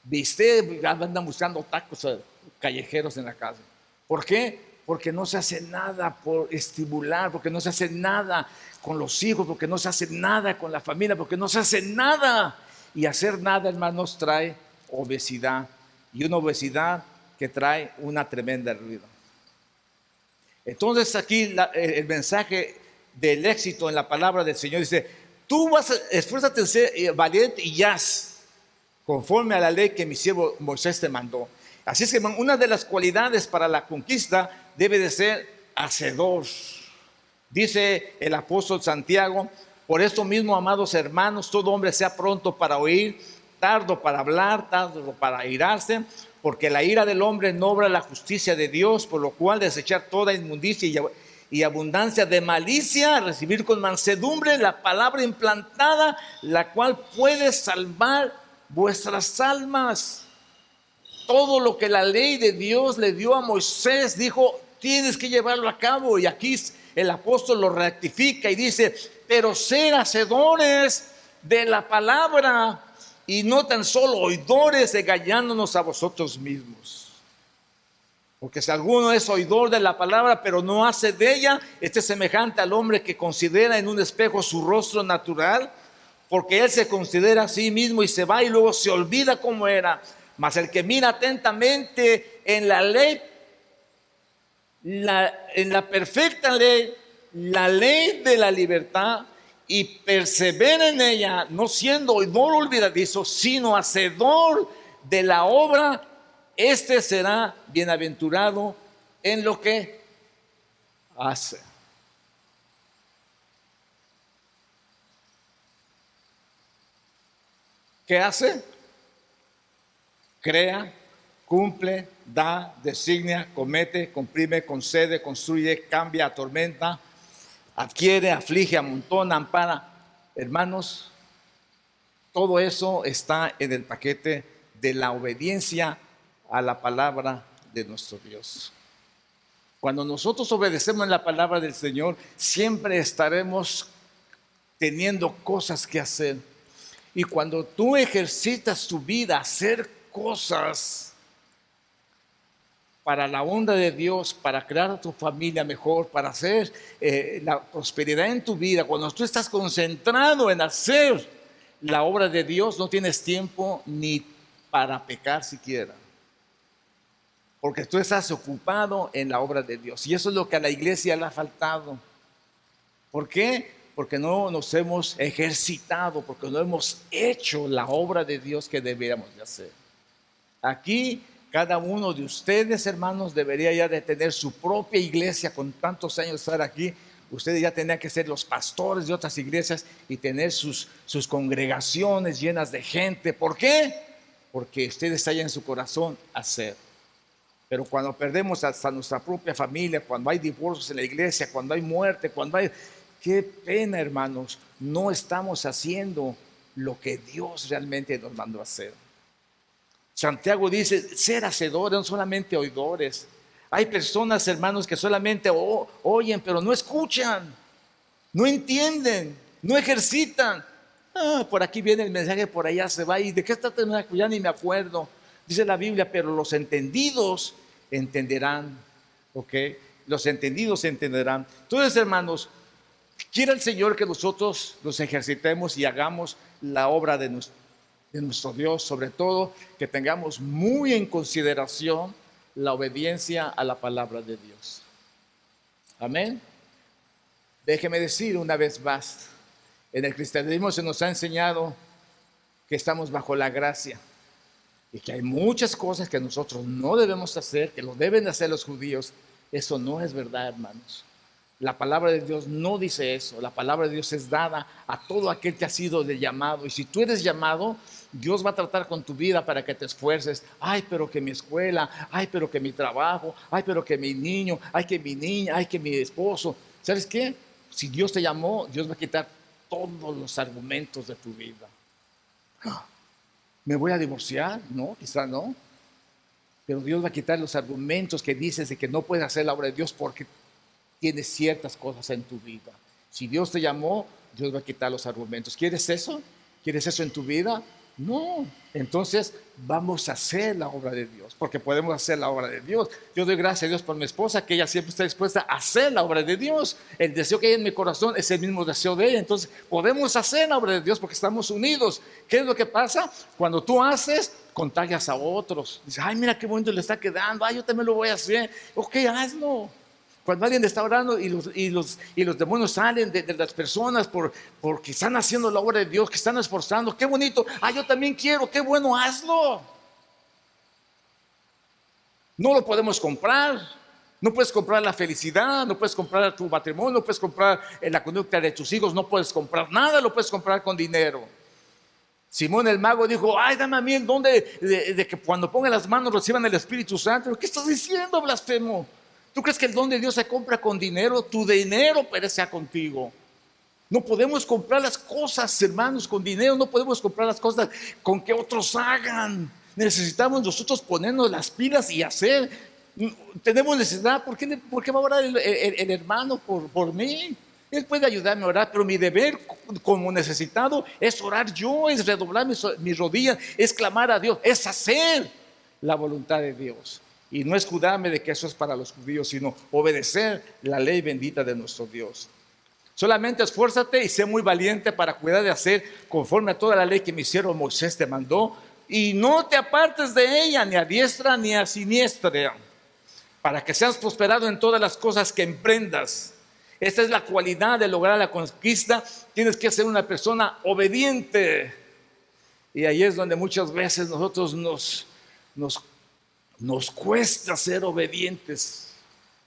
bistec, andan buscando tacos callejeros en la casa. ¿Por qué? Porque no se hace nada por estimular, porque no se hace nada con los hijos, porque no se hace nada con la familia, porque no se hace nada. Y hacer nada, hermanos, trae obesidad, y una obesidad que trae una tremenda ruina. Entonces aquí el mensaje del éxito en la palabra del Señor dice: tú esfuérzate en ser valiente y haz conforme a la ley que mi siervo Moisés te mandó. Así es que, hermano, una de las cualidades para la conquista debe de ser hacedor. Dice el apóstol Santiago: por esto mismo, amados hermanos, todo hombre sea pronto para oír, tardo para hablar, tardo para airarse, porque la ira del hombre no obra la justicia de Dios, por lo cual desechar toda inmundicia y abundancia de malicia, recibir con mansedumbre la palabra implantada, la cual puede salvar vuestras almas. Todo lo que la ley de Dios le dio a Moisés, dijo, tienes que llevarlo a cabo. Y aquí el apóstol lo rectifica y dice: pero ser hacedores de la palabra y no tan solo oidores, engañándonos a vosotros mismos. Porque si alguno es oidor de la palabra pero no hace de ella, este es semejante al hombre que considera en un espejo su rostro natural, porque él se considera a sí mismo y se va y luego se olvida cómo era. Mas el que mira atentamente en la ley, en la perfecta ley, la ley de la libertad, y persevera en ella, no siendo oidor olvidadizo, sino hacedor de la obra, este será bienaventurado en lo que hace. ¿Qué hace? Crea, cumple, da, designa, comete, comprime, concede, construye, cambia, atormenta, adquiere, aflige, amontona, ampara. Hermanos, todo eso está en el paquete de la obediencia a la palabra de nuestro Dios. Cuando nosotros obedecemos la palabra del Señor, siempre estaremos teniendo cosas que hacer. Y cuando tú ejercitas tu vida a hacer cosas para la honra de Dios, para crear a tu familia mejor, para hacer la prosperidad en tu vida, cuando tú estás concentrado en hacer la obra de Dios, no tienes tiempo ni para pecar siquiera, porque tú estás ocupado en la obra de Dios. Y eso es lo que a la iglesia le ha faltado. ¿Por qué? Porque no nos hemos ejercitado, porque no hemos hecho la obra de Dios que deberíamos de hacer. Aquí cada uno de ustedes, hermanos, debería ya de tener su propia iglesia. Con tantos años de estar aquí, ustedes ya tenían que ser los pastores de otras iglesias y tener sus congregaciones llenas de gente. ¿Por qué? Porque ustedes hayan en su corazón hacer. Pero cuando perdemos hasta nuestra propia familia, cuando hay divorcios en la iglesia, cuando hay muerte, cuando hay... ¡Qué pena, hermanos! No estamos haciendo lo que Dios realmente nos mandó a hacer. Santiago dice, ser hacedores, no solamente oidores. Hay personas, hermanos, que solamente oyen, pero no escuchan, no entienden, no ejercitan. Por aquí viene el mensaje, por allá se va. ¿Y de qué está terminando? Ya ni me acuerdo. Dice la Biblia, pero los entendidos entenderán. ¿Ok? Los entendidos entenderán. Entonces, hermanos, quiere el Señor que nosotros nos ejercitemos y hagamos la obra de nuestro Dios, sobre todo que tengamos muy en consideración la obediencia a la palabra de Dios. Amén. Déjeme decir una vez más En el cristianismo se nos ha enseñado que estamos bajo la gracia y que hay muchas cosas que nosotros no debemos hacer, que lo deben hacer los judíos. Eso no es verdad, hermanos. La palabra de Dios no dice eso. La palabra de Dios es dada a todo aquel que ha sido de llamado. Y si tú eres llamado, Dios va a tratar con tu vida para que te esfuerces. Ay, pero que mi escuela, ay, pero que mi trabajo, ay, pero que mi niño, ay, que mi niña, ay, que mi esposo. ¿Sabes qué? Si Dios te llamó, Dios va a quitar todos los argumentos de tu vida. ¿Me voy a divorciar? No, quizá no. Pero Dios va a quitar los argumentos que dices de que no puedes hacer la obra de Dios porque tienes ciertas cosas en tu vida. Si Dios te llamó, Dios va a quitar los argumentos. ¿Quieres eso? ¿Quieres eso en tu vida? No. Entonces vamos a hacer la obra de Dios, porque podemos hacer la obra de Dios. Yo doy gracias a Dios por mi esposa, que ella siempre está dispuesta a hacer la obra de Dios. El deseo que hay en mi corazón es el mismo deseo de ella. Entonces podemos hacer la obra de Dios porque estamos unidos. ¿Qué es lo que pasa? Cuando tú haces, contagias a otros. Dices, ay, mira qué bonito le está quedando. Ay, yo también lo voy a hacer. Ok, hazlo. Cuando alguien está orando y los demonios salen de las personas porque están haciendo la obra de Dios, que están esforzando, qué bonito, yo también quiero, qué bueno, hazlo. No lo podemos comprar, no puedes comprar la felicidad, no puedes comprar tu matrimonio, no puedes comprar la conducta de tus hijos, no puedes comprar nada, lo puedes comprar con dinero. Simón el mago dijo, ay, dame a mí el don de que cuando pongan las manos reciban el Espíritu Santo. ¿Qué estás diciendo, blasfemo? ¿Tú crees que el don de Dios se compra con dinero? Tu dinero perece contigo. No podemos comprar las cosas, hermanos, con dinero. No podemos comprar las cosas con que otros hagan. Necesitamos nosotros ponernos las pilas y hacer. Tenemos necesidad. ¿Por qué va a orar el hermano por mí? Él puede ayudarme a orar, pero mi deber como necesitado es orar yo, es redoblar mis rodillas, es clamar a Dios, es hacer la voluntad de Dios. Y no escudarme de que eso es para los judíos, sino obedecer la ley bendita de nuestro Dios. Solamente esfuérzate y sé muy valiente para cuidar de hacer conforme a toda la ley que mi siervo Moisés te mandó, y no te apartes de ella, ni a diestra ni a siniestra, para que seas prosperado en todas las cosas que emprendas. Esta es la cualidad de lograr la conquista. Tienes que ser una persona obediente. Y ahí es donde muchas veces nosotros nos cuesta ser obedientes.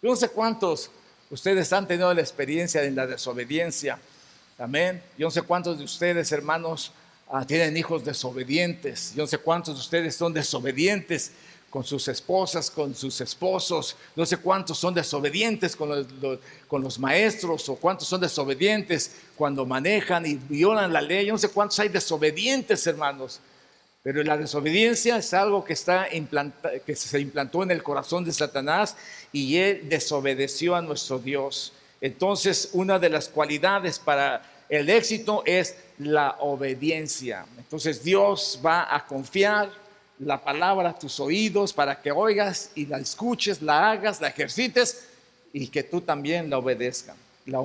Yo no sé cuántos ustedes han tenido la experiencia de la desobediencia. Amén. Yo no sé cuántos de ustedes, hermanos, tienen hijos desobedientes. Yo no sé cuántos de ustedes son desobedientes con sus esposas, con sus esposos. No sé cuántos son desobedientes con los maestros, o cuántos son desobedientes cuando manejan y violan la ley. Yo no sé cuántos hay desobedientes, hermanos. Pero la desobediencia es algo que se implantó en el corazón de Satanás, y él desobedeció a nuestro Dios. Entonces, una de las cualidades para el éxito es la obediencia. Entonces, Dios va a confiar la palabra a tus oídos para que oigas y la escuches, la hagas, la ejercites, y que tú también la obedezcas. La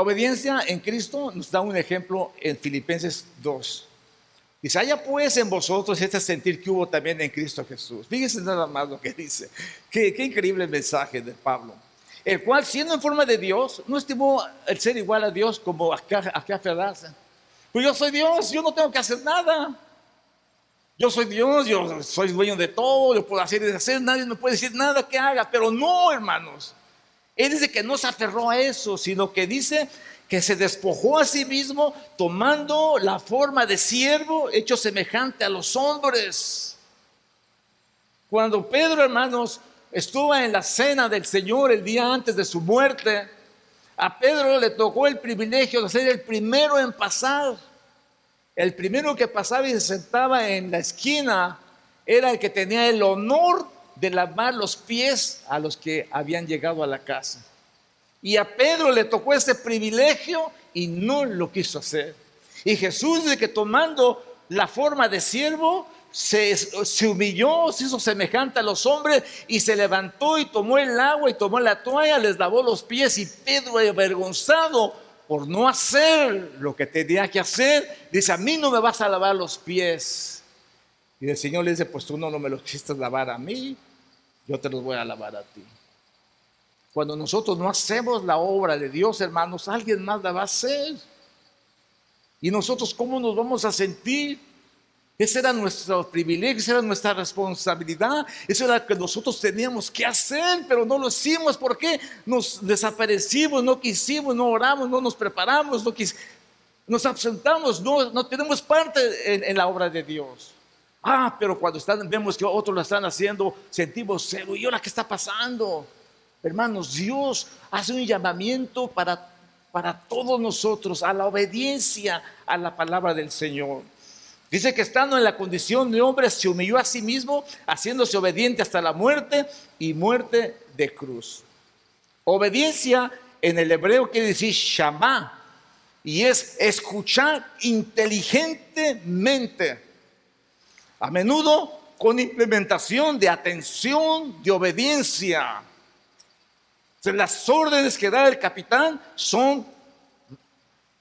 obediencia en Cristo nos da un ejemplo en Filipenses 2. Dice, haya pues en vosotros este sentir que hubo también en Cristo Jesús. Fíjense nada más lo que dice. Qué increíble mensaje de Pablo. El cual, siendo en forma de Dios, no estimó el ser igual a Dios como a que aferrarse. Pues yo soy Dios, yo no tengo que hacer nada. Yo soy Dios, yo soy dueño de todo, yo puedo hacer y deshacer, nadie me puede decir nada que haga. Pero no, hermanos. Él dice que no se aferró a eso, sino que dice que se despojó a sí mismo, tomando la forma de siervo, hecho semejante a los hombres. Cuando Pedro, hermanos, estuvo en la cena del Señor el día antes de su muerte, a Pedro le tocó el privilegio de ser el primero en pasar. El primero que pasaba y se sentaba en la esquina era el que tenía el honor de lavar los pies a los que habían llegado a la casa. Y a Pedro le tocó ese privilegio y no lo quiso hacer. Y Jesús, de que tomando la forma de siervo, se humilló, se hizo semejante a los hombres, y se levantó y tomó el agua y tomó la toalla, les lavó los pies. Y Pedro, avergonzado por no hacer lo que tenía que hacer, dice, a mí no me vas a lavar los pies. Y el Señor le dice, pues tú no me los quisiste lavar a mí, yo te los voy a lavar a ti. cuando nosotros no hacemos la obra de Dios, hermanos, alguien más la va a hacer. ¿Y nosotros cómo nos vamos a sentir? Ese era nuestro privilegio, esa era nuestra responsabilidad, eso era lo que nosotros teníamos que hacer, pero no lo hicimos. ¿Por qué? Nos desaparecimos, no quisimos, no oramos, no nos preparamos, nos ausentamos, no tenemos parte en la obra de Dios. Pero cuando vemos que otros lo están haciendo, sentimos celo. ¿Y ahora qué está pasando? Hermanos, Dios hace un llamamiento para todos nosotros a la obediencia a la palabra del Señor. Dice que estando en la condición de hombre se humilló a sí mismo, haciéndose obediente hasta la muerte y muerte de cruz. Obediencia en el hebreo quiere decir shamá, y es escuchar inteligentemente, a menudo con implementación de atención, de obediencia. Las órdenes que da el capitán son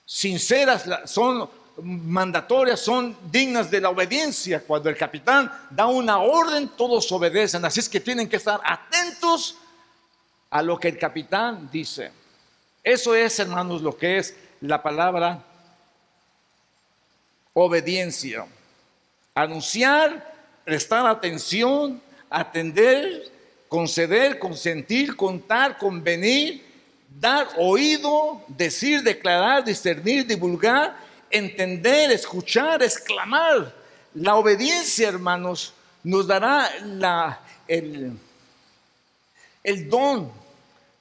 sinceras, son mandatorias, son dignas de la obediencia. Cuando el capitán da una orden, todos obedecen. Así es que tienen que estar atentos a lo que el capitán dice. Eso es, hermanos, lo que es la palabra obediencia. Anunciar, prestar atención, atender, conceder, consentir, contar, convenir, dar oído, decir, declarar, discernir, divulgar, entender, escuchar, exclamar. La obediencia, hermanos, nos dará el don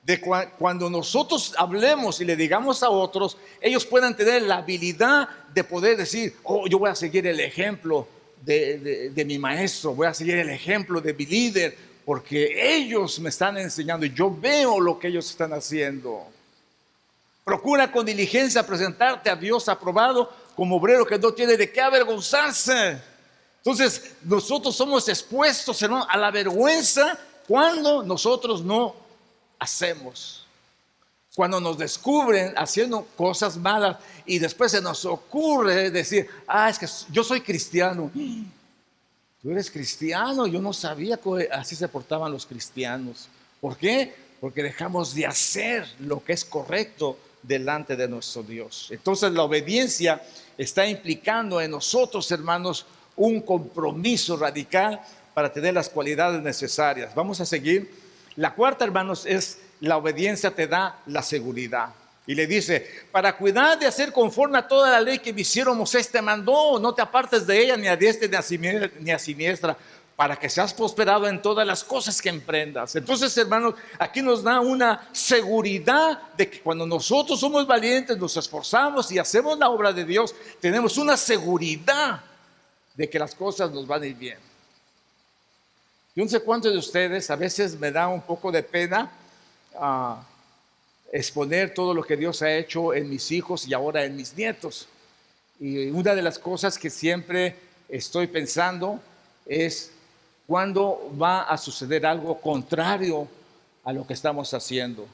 de cuando nosotros hablemos y le digamos a otros, ellos puedan tener la habilidad de poder decir: yo voy a seguir el ejemplo de mi maestro, voy a seguir el ejemplo de mi líder, porque ellos me están enseñando y yo veo lo que ellos están haciendo. Procura con diligencia presentarte a Dios aprobado como obrero que no tiene de qué avergonzarse. Entonces nosotros somos expuestos, hermano, a la vergüenza cuando nosotros no hacemos. Cuando nos descubren haciendo cosas malas y después se nos ocurre decir: es que yo soy cristiano. ¿Tú eres cristiano? Yo no sabía que así se portaban los cristianos. ¿Por qué? Porque dejamos de hacer lo que es correcto delante de nuestro Dios. Entonces la obediencia está implicando en nosotros, hermanos, un compromiso radical para tener las cualidades necesarias. Vamos a seguir. La cuarta, hermanos, es la obediencia te da la seguridad. Y le dice: para cuidar de hacer conforme a toda la ley que me hicieron Moisés te mandó, no te apartes de ella ni a diestra ni a siniestra, para que seas prosperado en todas las cosas que emprendas. Entonces, hermanos, aquí nos da una seguridad de que cuando nosotros somos valientes, nos esforzamos y hacemos la obra de Dios, tenemos una seguridad de que las cosas nos van a ir bien. Yo no sé cuántos de ustedes, a veces me da un poco de pena exponer todo lo que Dios ha hecho en mis hijos y ahora en mis nietos. Y una de las cosas que siempre estoy pensando es: ¿cuándo va a suceder algo contrario a lo que estamos haciendo?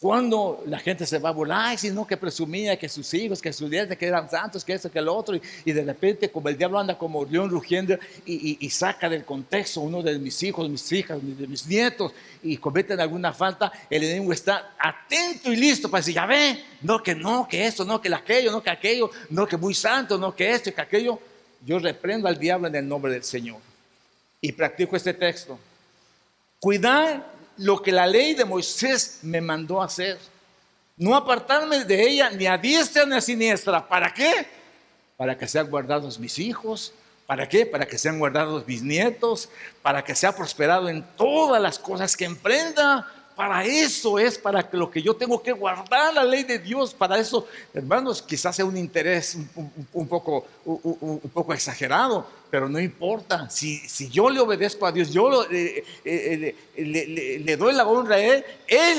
¿Cuándo la gente se va a burlar? Sino que presumía que sus hijos, que sus nietos, que eran santos, que eso, que lo otro, y de repente, como el diablo anda como león rugiendo y saca del contexto uno de mis hijos, mis hijas, de mis nietos, y cometen alguna falta, el enemigo está atento y listo para decir: ya ve, que esto, no que aquello, no que muy santo, no que esto y que aquello. Yo reprendo al diablo en el nombre del Señor y practico este texto. Cuidar lo que la ley de Moisés me mandó hacer, no apartarme de ella ni a diestra ni a siniestra. ¿Para qué? Para que sean guardados mis hijos. ¿Para qué? Para que sean guardados mis nietos, para que sea prosperado en todas las cosas que emprenda. Para eso es, para que lo que yo tengo que guardar la ley de Dios. Para eso, hermanos, quizás sea un interés un poco exagerado, pero no importa. Si yo le obedezco a Dios, yo le doy la honra a Él,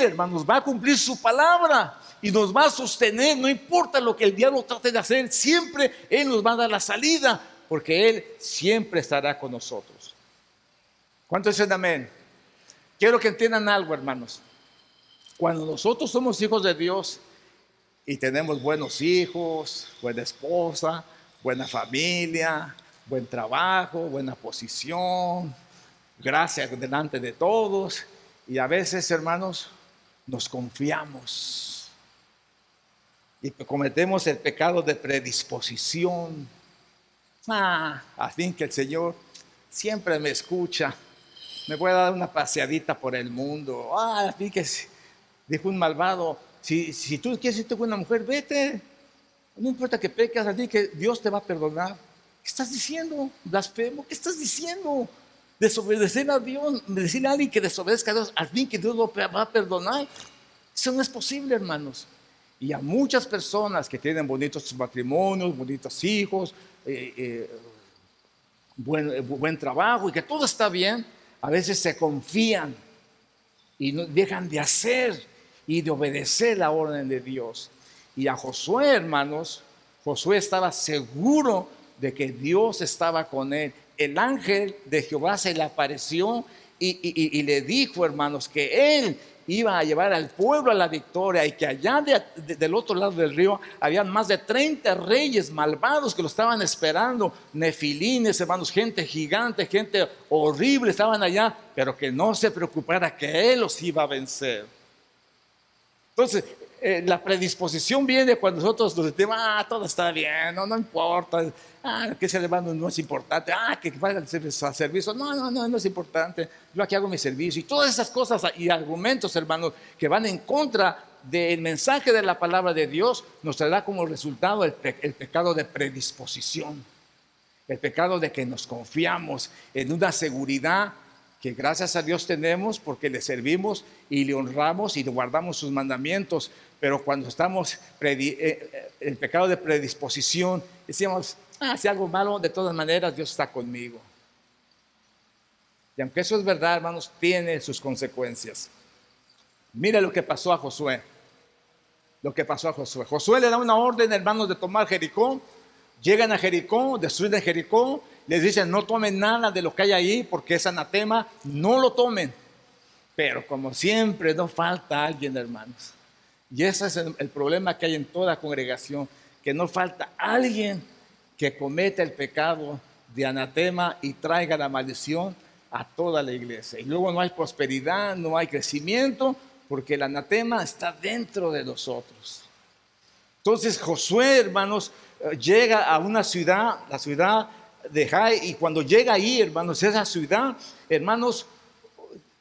hermanos, va a cumplir su palabra y nos va a sostener. No importa lo que el diablo trate de hacer, siempre Él nos va a dar la salida, porque Él siempre estará con nosotros. ¿Cuántos dicen amén? Quiero que entiendan algo, hermanos. Cuando nosotros somos hijos de Dios y tenemos buenos hijos, buena esposa, buena familia, buen trabajo, buena posición, gracia delante de todos, Y a veces, hermanos, nos confiamos y cometemos el pecado de predisposición. A fin que el Señor siempre me escucha. Me voy a dar una paseadita por el mundo. A fin que, dijo un malvado, si tú quieres irte con una mujer, vete. No importa que pecas, a ti que Dios te va a perdonar. ¿Qué estás diciendo? Blasfemo. ¿Qué estás diciendo? Desobedecer a Dios, decirle a alguien que desobedezca a Dios, al fin que Dios lo va a perdonar. Eso no es posible, hermanos. Y a muchas personas que tienen bonitos matrimonios, bonitos hijos, buen trabajo y que todo está bien, a veces se confían y no dejan de hacer y de obedecer la orden de Dios. Y a Josué, hermanos, Josué estaba seguro de que Dios estaba con él. El ángel de Jehová se le apareció y le dijo, hermanos, que él iba a llevar al pueblo a la victoria y que allá del otro lado del río habían más de 30 reyes malvados que lo estaban esperando, nefilines, hermanos, gente gigante, gente horrible, estaban allá, pero que no se preocupara, que él los iba a vencer. Entonces, la predisposición viene cuando nosotros nos decimos, todo está bien, no importa, que ese hermano no es importante, que vaya al servicio, no es importante, yo aquí hago mi servicio, y todas esas cosas y argumentos, hermanos, que van en contra del mensaje de la palabra de Dios, nos traerá como resultado el pecado de predisposición, el pecado de que nos confiamos en una seguridad que gracias a Dios tenemos porque le servimos y le honramos y le guardamos sus mandamientos. Pero cuando estamos en pecado de predisposición, decimos, si algo malo, de todas maneras Dios está conmigo. Y aunque eso es verdad, hermanos, tiene sus consecuencias. Mira lo que pasó a Josué. Josué le da una orden, hermanos, de tomar Jericó. Llegan a Jericó, destruyen Jericó, les dicen no tomen nada de lo que hay ahí porque es anatema, no lo tomen. Pero como siempre no falta alguien, hermanos. Y ese es el problema que hay en toda congregación, que no falta alguien que cometa el pecado de anatema y traiga la maldición a toda la iglesia. Y luego no hay prosperidad, no hay crecimiento, porque el anatema está dentro de nosotros. Entonces Josué, hermanos, llega a una ciudad, la ciudad de Jai, y cuando llega ahí, hermanos, esa ciudad, hermanos,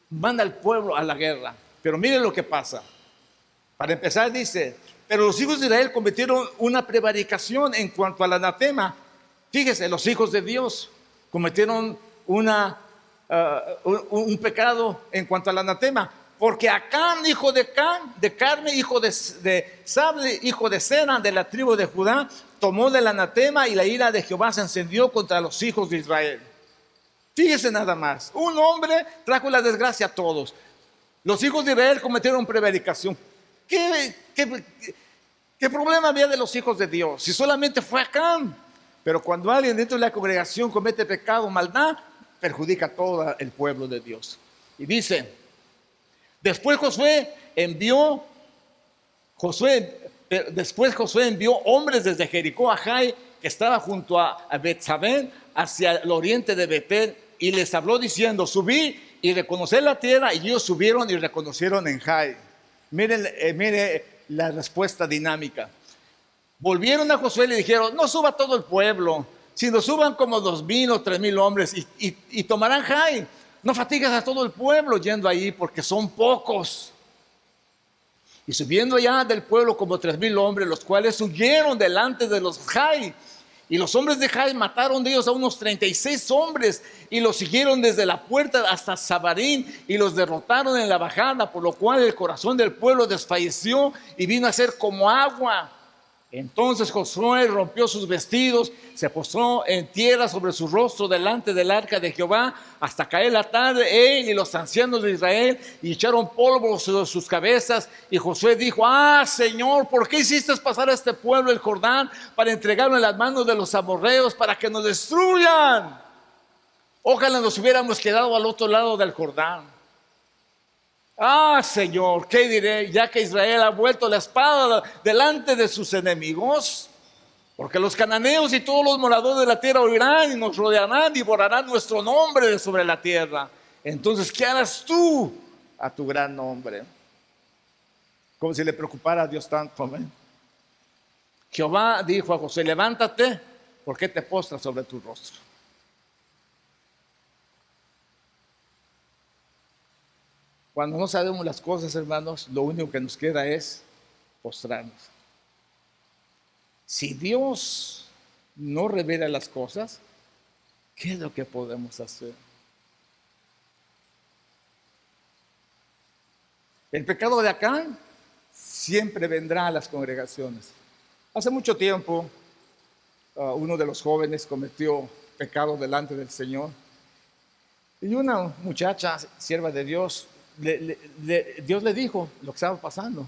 manda al pueblo a la guerra. Pero miren lo que pasa. Para empezar dice, pero los hijos de Israel cometieron una prevaricación en cuanto al anatema. Fíjese, los hijos de Dios cometieron un pecado en cuanto al anatema. Porque Acán, hijo de Carme, hijo de Sable, hijo de Sera, de la tribu de Judá, tomó del anatema y la ira de Jehová se encendió contra los hijos de Israel. Fíjese nada más, un hombre trajo la desgracia a todos. Los hijos de Israel cometieron prevaricación. ¿Qué problema había de los hijos de Dios? Si solamente fue Acán. Pero cuando alguien dentro de la congregación comete pecado, maldad, perjudica a todo el pueblo de Dios. Y dice, después Josué envió hombres desde Jericó a Jai, que estaba junto a Bet-Sabén, hacia el oriente de Betel, y les habló diciendo, subí y reconocer la tierra, y ellos subieron y reconocieron en Jai. Mire la respuesta dinámica. Volvieron a Josué y le dijeron, no suba todo el pueblo, sino suban como 2,000 o 3,000 hombres y tomarán Jai. No fatigues a todo el pueblo yendo ahí porque son pocos. Y subiendo allá del pueblo como 3,000 hombres, los cuales huyeron delante de los Jai. Y los hombres de Jai mataron de ellos a unos 36 hombres y los siguieron desde la puerta hasta Sabarín y los derrotaron en la bajada, por lo cual el corazón del pueblo desfalleció y vino a ser como agua. Entonces Josué rompió sus vestidos, se postró en tierra sobre su rostro delante del arca de Jehová hasta caer la tarde, él y los ancianos de Israel, y echaron polvo sobre sus cabezas. Y Josué dijo, Señor, ¿por qué hiciste pasar a este pueblo el Jordán para entregarlo en las manos de los amorreos para que nos destruyan? Ojalá nos hubiéramos quedado al otro lado del Jordán. Señor, ¿qué diré? Ya que Israel ha vuelto la espada delante de sus enemigos, porque los cananeos y todos los moradores de la tierra oirán y nos rodearán y borrarán nuestro nombre de sobre la tierra. Entonces, ¿qué harás tú? a tu gran nombre. Como si le preocupara a Dios tanto. Amén. Jehová dijo a Josué: levántate, ¿por qué te postras sobre tu rostro? Cuando no sabemos las cosas, hermanos, lo único que nos queda es postrarnos. Si Dios no revela las cosas, ¿qué es lo que podemos hacer? El pecado de Acán siempre vendrá a las congregaciones. Hace mucho tiempo, uno de los jóvenes cometió pecado delante del Señor. Y una muchacha, sierva de Dios, Dios le dijo lo que estaba pasando.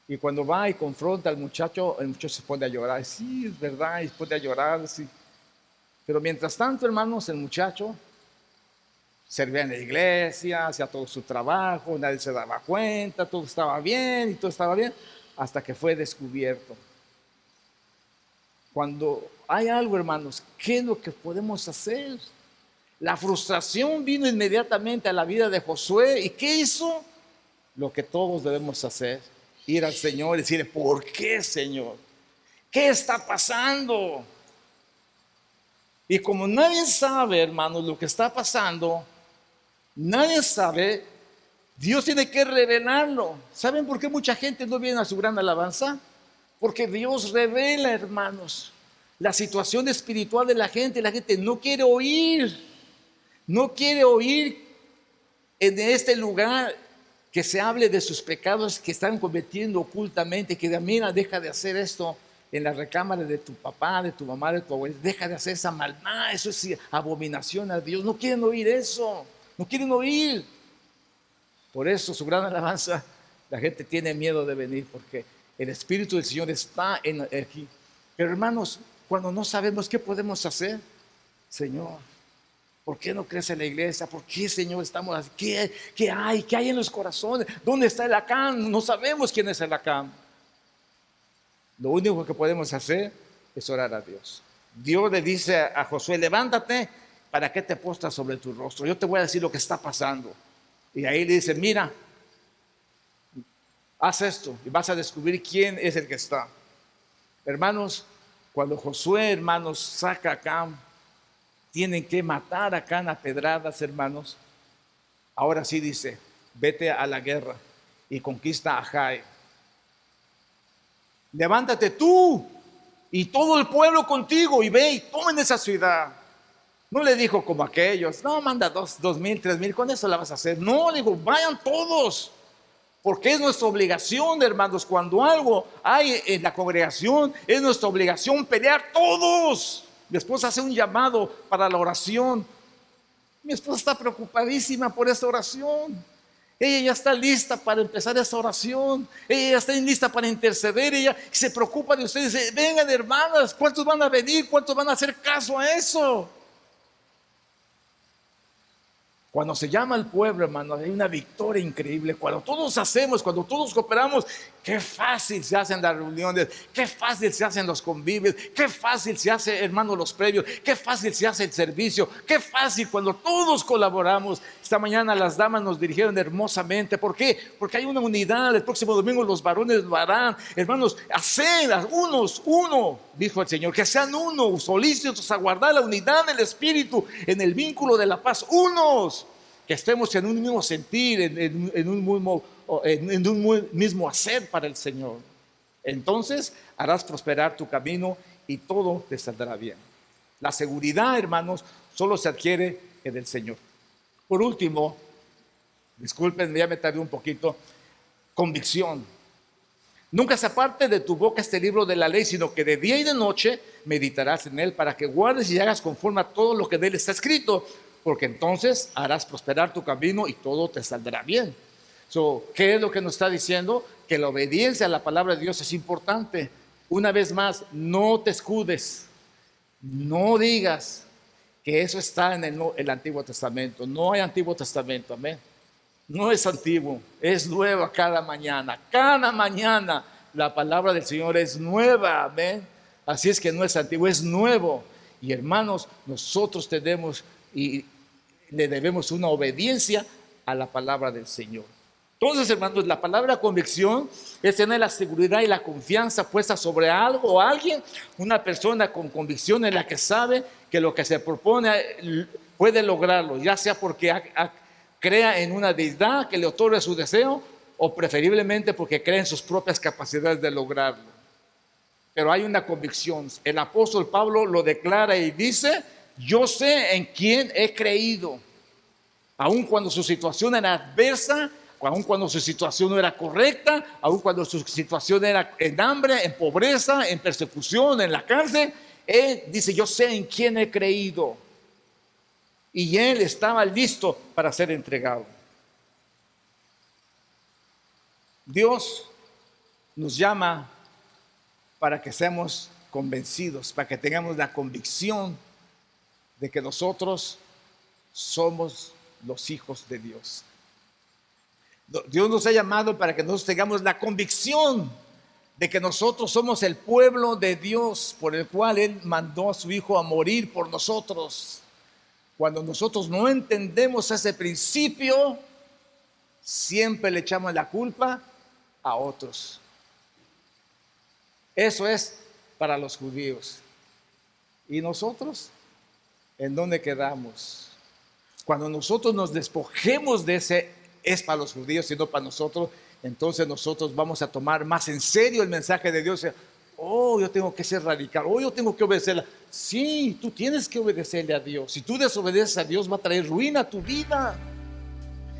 Y cuando va y confronta al muchacho, el muchacho se pone a llorar. Sí, es verdad, y se pone a llorar, sí. Pero mientras tanto, hermanos, el muchacho servía en la iglesia, hacía todo su trabajo, nadie se daba cuenta, todo estaba bien y todo estaba bien, hasta que fue descubierto. Cuando hay algo, hermanos, ¿qué es lo que podemos hacer? La frustración vino inmediatamente a la vida de Josué. ¿Y qué hizo? Lo que todos debemos hacer: ir al Señor y decirle: ¿por qué, Señor? ¿Qué está pasando? Y como nadie sabe, hermanos, lo que está pasando, nadie sabe, Dios tiene que revelarlo. ¿Saben por qué mucha gente no viene a su gran alabanza? Porque Dios revela, hermanos, la situación espiritual de la gente. La gente no quiere oír. No quiere oír en este lugar que se hable de sus pecados que están cometiendo ocultamente, que mira, deja de hacer esto en la recámara de tu papá, de tu mamá, de tu abuelo, deja de hacer esa maldad, eso es abominación a Dios. No quieren oír eso, no quieren oír. Por eso su gran alabanza, la gente tiene miedo de venir, porque el Espíritu del Señor está aquí. Pero hermanos, cuando no sabemos qué podemos hacer, Señor, ¿por qué no crece la iglesia? ¿Por qué, Señor, estamos así? ¿Qué hay? ¿Qué hay en los corazones? ¿Dónde está el Acán? No sabemos quién es el Acán. Lo único que podemos hacer es orar a Dios. Dios le dice a Josué: levántate, ¿para qué te postras sobre tu rostro? Yo te voy a decir lo que está pasando. Y ahí le dice: mira, haz esto y vas a descubrir quién es el que está. Hermanos, cuando Josué, hermanos, saca a Acán, tienen que matar a Acán a pedradas, hermanos. Ahora sí dice: vete a la guerra y conquista a Jai. Levántate tú y todo el pueblo contigo y ve y tomen esa ciudad. No le dijo como aquellos: no, manda 2,000, 3,000, con eso la vas a hacer. No, le digo: vayan todos. Porque es nuestra obligación, hermanos, cuando algo hay en la congregación, es nuestra obligación pelear todos. Mi esposa hace un llamado para la oración. Mi esposa está preocupadísima por esta oración. Ella ya está lista para empezar esta oración. Ella ya está lista para interceder. Ella se preocupa de ustedes. Dice: vengan, hermanas, ¿cuántos van a venir? ¿Cuántos van a hacer caso a eso? Cuando se llama al pueblo, hermano, hay una victoria increíble. Cuando todos hacemos, cuando todos cooperamos, qué fácil se hacen las reuniones, qué fácil se hacen los convivios, qué fácil se hace, hermano, los previos, qué fácil se hace el servicio, qué fácil cuando todos colaboramos. Esta mañana las damas nos dirigieron hermosamente. ¿Por qué? Porque hay una unidad. El próximo domingo los varones lo harán. Hermanos, haced uno, dijo el Señor, que sean uno, solícitos a guardar la unidad del Espíritu en el vínculo de la paz, unos. Que estemos en un mismo sentir, en un mismo hacer para el Señor. Entonces harás prosperar tu camino y todo te saldrá bien. La seguridad, hermanos, solo se adquiere en el Señor. Por último, disculpen, ya me tardé un poquito, convicción. Nunca se aparte de tu boca este libro de la ley, sino que de día y de noche meditarás en él, para que guardes y hagas conforme a todo lo que de él está escrito, porque entonces harás prosperar tu camino y todo te saldrá bien. ¿Qué es lo que nos está diciendo? Que la obediencia a la palabra de Dios es importante. Una vez más, no te escudes, no digas que eso está en el Antiguo Testamento. No hay Antiguo Testamento, amén. No es antiguo, es nueva cada mañana. Cada mañana la palabra del Señor es nueva, amén. Así es que no es antiguo, es nuevo. Y hermanos, nosotros tenemos y le debemos una obediencia a la palabra del Señor. Entonces, hermanos, la palabra convicción es tener la seguridad y la confianza puesta sobre algo o alguien. Una persona con convicción en la que sabe que lo que se propone puede lograrlo, ya sea porque crea en una deidad que le otorga su deseo, o preferiblemente porque cree en sus propias capacidades de lograrlo. Pero hay una convicción. El apóstol Pablo lo declara y dice: yo sé en quién he creído. Aun cuando su situación era adversa, aun cuando su situación no era correcta, aun cuando su situación era en hambre, en pobreza, en persecución, en la cárcel, él dice: yo sé en quién he creído. Y él estaba listo para ser entregado. Dios nos llama para que seamos convencidos, para que tengamos la convicción de que nosotros somos los hijos de Dios. Dios nos ha llamado para que nosotros tengamos la convicción de que nosotros somos el pueblo de Dios, por el cual Él mandó a su Hijo a morir por nosotros. Cuando nosotros no entendemos ese principio, siempre le echamos la culpa a otros. Eso es para los judíos. ¿Y nosotros? ¿En dónde quedamos? Cuando nosotros nos despojemos de ese es para los judíos y no para nosotros, entonces nosotros vamos a tomar más en serio el mensaje de Dios. Oh, yo tengo que ser radical. Oh, yo tengo que obedecerle. Sí, tú tienes que obedecerle a Dios. Si tú desobedeces a Dios, va a traer ruina a tu vida.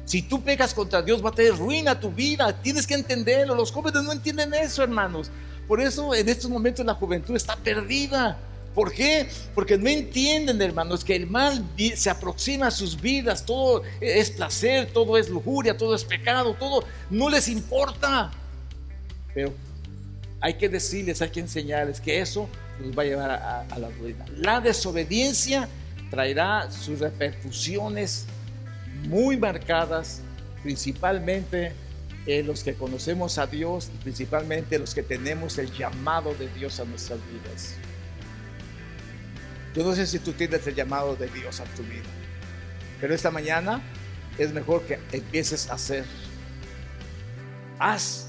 Si tú pecas contra Dios, va a traer ruina a tu vida. Tienes que entenderlo. Los jóvenes no entienden eso, hermanos. Por eso en estos momentos la juventud está perdida. ¿Por qué? Porque no entienden, hermanos, que el mal se aproxima a sus vidas. Todo es placer, todo es lujuria, todo es pecado, todo no les importa. Pero hay que decirles, hay que enseñarles que eso nos va a llevar a la ruina. La desobediencia traerá sus repercusiones muy marcadas, principalmente en los que conocemos a Dios y principalmente los que tenemos el llamado de Dios a nuestras vidas. Yo no sé si tú tienes el llamado de Dios a tu vida, pero esta mañana es mejor que empieces a hacer. Haz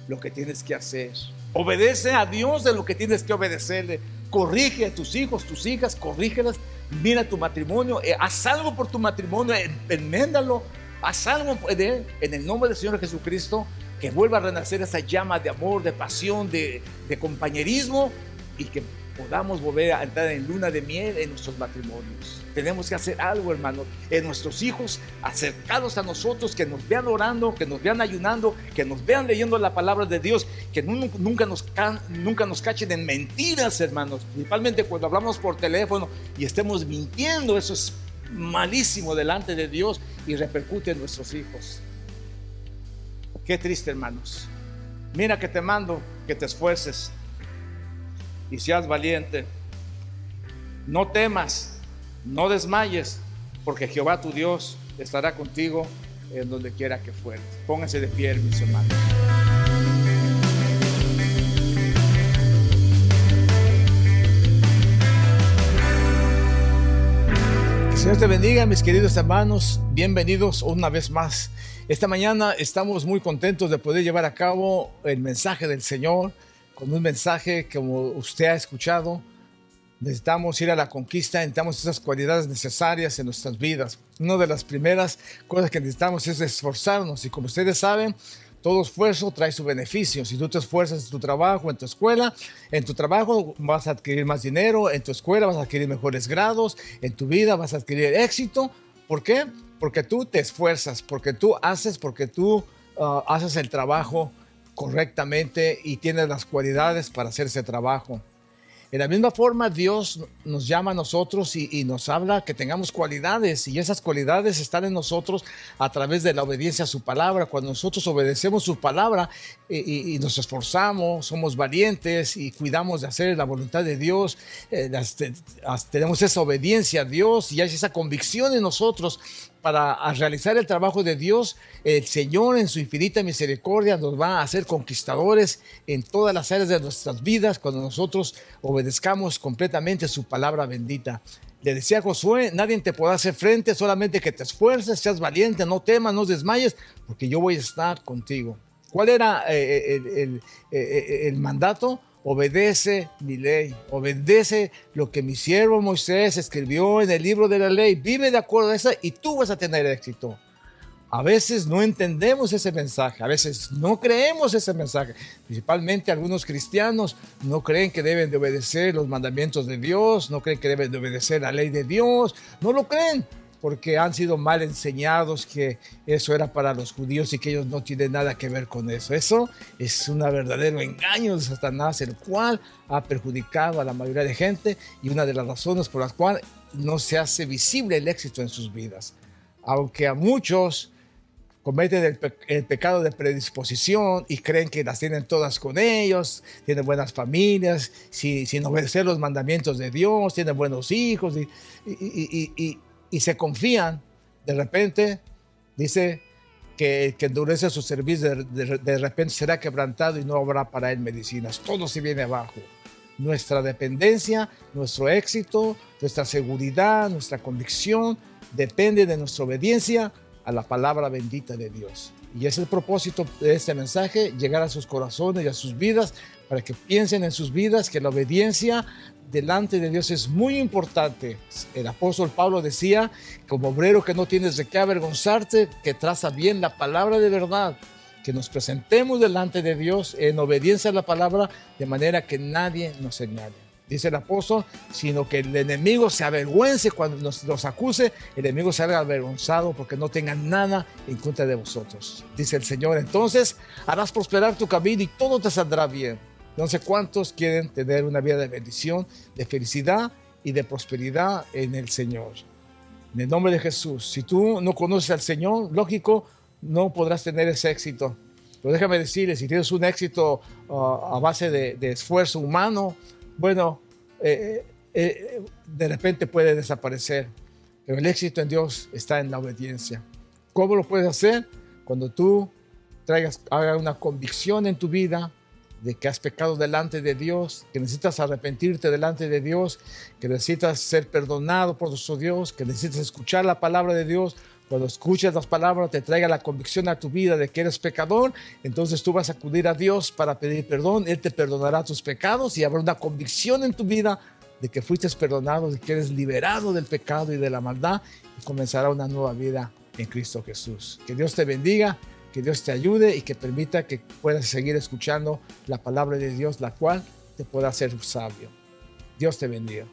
lo que tienes que hacer. Obedece a Dios de lo que tienes que obedecerle. Corrige a tus hijos, tus hijas, corrígelas. Mira tu matrimonio, haz algo por tu matrimonio, enméndalo. Haz algo en el nombre del Señor Jesucristo, que vuelva a renacer esa llama de amor, de pasión, de compañerismo, y que podamos volver a entrar en luna de miel en nuestros matrimonios. Tenemos que hacer algo, hermano, en nuestros hijos, acercarlos a nosotros, que nos vean orando, que nos vean ayunando, que nos vean leyendo la palabra de Dios, que nunca nos cachen en mentiras, hermanos, principalmente cuando hablamos por teléfono y estemos mintiendo. Eso es malísimo delante de Dios y repercute en nuestros hijos. Qué triste, hermanos. Mira que te mando que te esfuerces y seas valiente. No temas, no desmayes, porque Jehová tu Dios estará contigo en donde quiera que fueres. Pónganse de pie, mis hermanos. Que el Señor te bendiga, mis queridos hermanos. Bienvenidos una vez más. Esta mañana estamos muy contentos de poder llevar a cabo el mensaje del Señor, con un mensaje como usted ha escuchado. Necesitamos ir a la conquista, necesitamos esas cualidades necesarias en nuestras vidas. Una de las primeras cosas que necesitamos es esforzarnos, y como ustedes saben, todo esfuerzo trae su beneficio. Si tú te esfuerzas en tu trabajo, en tu escuela, en tu trabajo vas a adquirir más dinero, en tu escuela vas a adquirir mejores grados, en tu vida vas a adquirir éxito. ¿Por qué? Porque tú te esfuerzas, porque tú haces el trabajo correctamente y tienes las cualidades para hacer ese trabajo. De la misma forma, Dios nos llama a nosotros y nos habla que tengamos cualidades, y esas cualidades están en nosotros a través de la obediencia a su palabra. Cuando nosotros obedecemos su palabra y nos esforzamos, somos valientes y cuidamos de hacer la voluntad de Dios, tenemos esa obediencia a Dios y hay esa convicción en nosotros para realizar el trabajo de Dios. El Señor en su infinita misericordia nos va a hacer conquistadores en todas las áreas de nuestras vidas cuando nosotros obedezcamos completamente su palabra bendita. Le decía a Josué, nadie te podrá hacer frente, solamente que te esfuerces, seas valiente, no temas, no desmayes, porque yo voy a estar contigo. ¿Cuál era el mandato? Obedece mi ley, obedece lo que mi siervo Moisés escribió en el libro de la ley, vive de acuerdo a eso y tú vas a tener éxito. A veces no entendemos ese mensaje, a veces no creemos ese mensaje. Principalmente algunos cristianos no creen que deben de obedecer los mandamientos de Dios, no creen que deben de obedecer la ley de Dios, no lo creen porque han sido mal enseñados que eso era para los judíos y que ellos no tienen nada que ver con eso. Eso es un verdadero engaño de Satanás, el cual ha perjudicado a la mayoría de gente y una de las razones por las cuales no se hace visible el éxito en sus vidas. Aunque a muchos cometen el pecado de predisposición y creen que las tienen todas con ellos, tienen buenas familias, sin obedecer los mandamientos de Dios, tienen buenos hijos y se confían. De repente dice que el que endurece su servicio de repente será quebrantado y no habrá para él medicinas. Todo se viene abajo. Nuestra dependencia, nuestro éxito, nuestra seguridad, nuestra convicción depende de nuestra obediencia a la palabra bendita de Dios. Y es el propósito de este mensaje, llegar a sus corazones y a sus vidas, para que piensen en sus vidas que la obediencia delante de Dios es muy importante. El apóstol Pablo decía, como obrero que no tienes de qué avergonzarte, que traza bien la palabra de verdad, que nos presentemos delante de Dios en obediencia a la palabra, de manera que nadie nos señale. Dice el apóstol, sino que el enemigo se avergüence cuando nos acuse, el enemigo se haga avergonzado porque no tenga nada en contra de vosotros. Dice el Señor, entonces harás prosperar tu camino y todo te saldrá bien. No sé cuántos quieren tener una vida de bendición, de felicidad y de prosperidad en el Señor. En el nombre de Jesús, si tú no conoces al Señor, lógico, no podrás tener ese éxito. Pero déjame decirles, si tienes un éxito a base de esfuerzo humano, bueno, de repente puede desaparecer, pero el éxito en Dios está en la obediencia. ¿Cómo lo puedes hacer? Cuando tú hagas una convicción en tu vida de que has pecado delante de Dios, que necesitas arrepentirte delante de Dios, que necesitas ser perdonado por nuestro Dios, que necesitas escuchar la palabra de Dios. Cuando escuches las palabras, te traiga la convicción a tu vida de que eres pecador, entonces tú vas a acudir a Dios para pedir perdón. Él te perdonará tus pecados y habrá una convicción en tu vida de que fuiste perdonado, de que eres liberado del pecado y de la maldad, y comenzará una nueva vida en Cristo Jesús. Que Dios te bendiga, que Dios te ayude y que permita que puedas seguir escuchando la palabra de Dios, la cual te pueda hacer sabio. Dios te bendiga.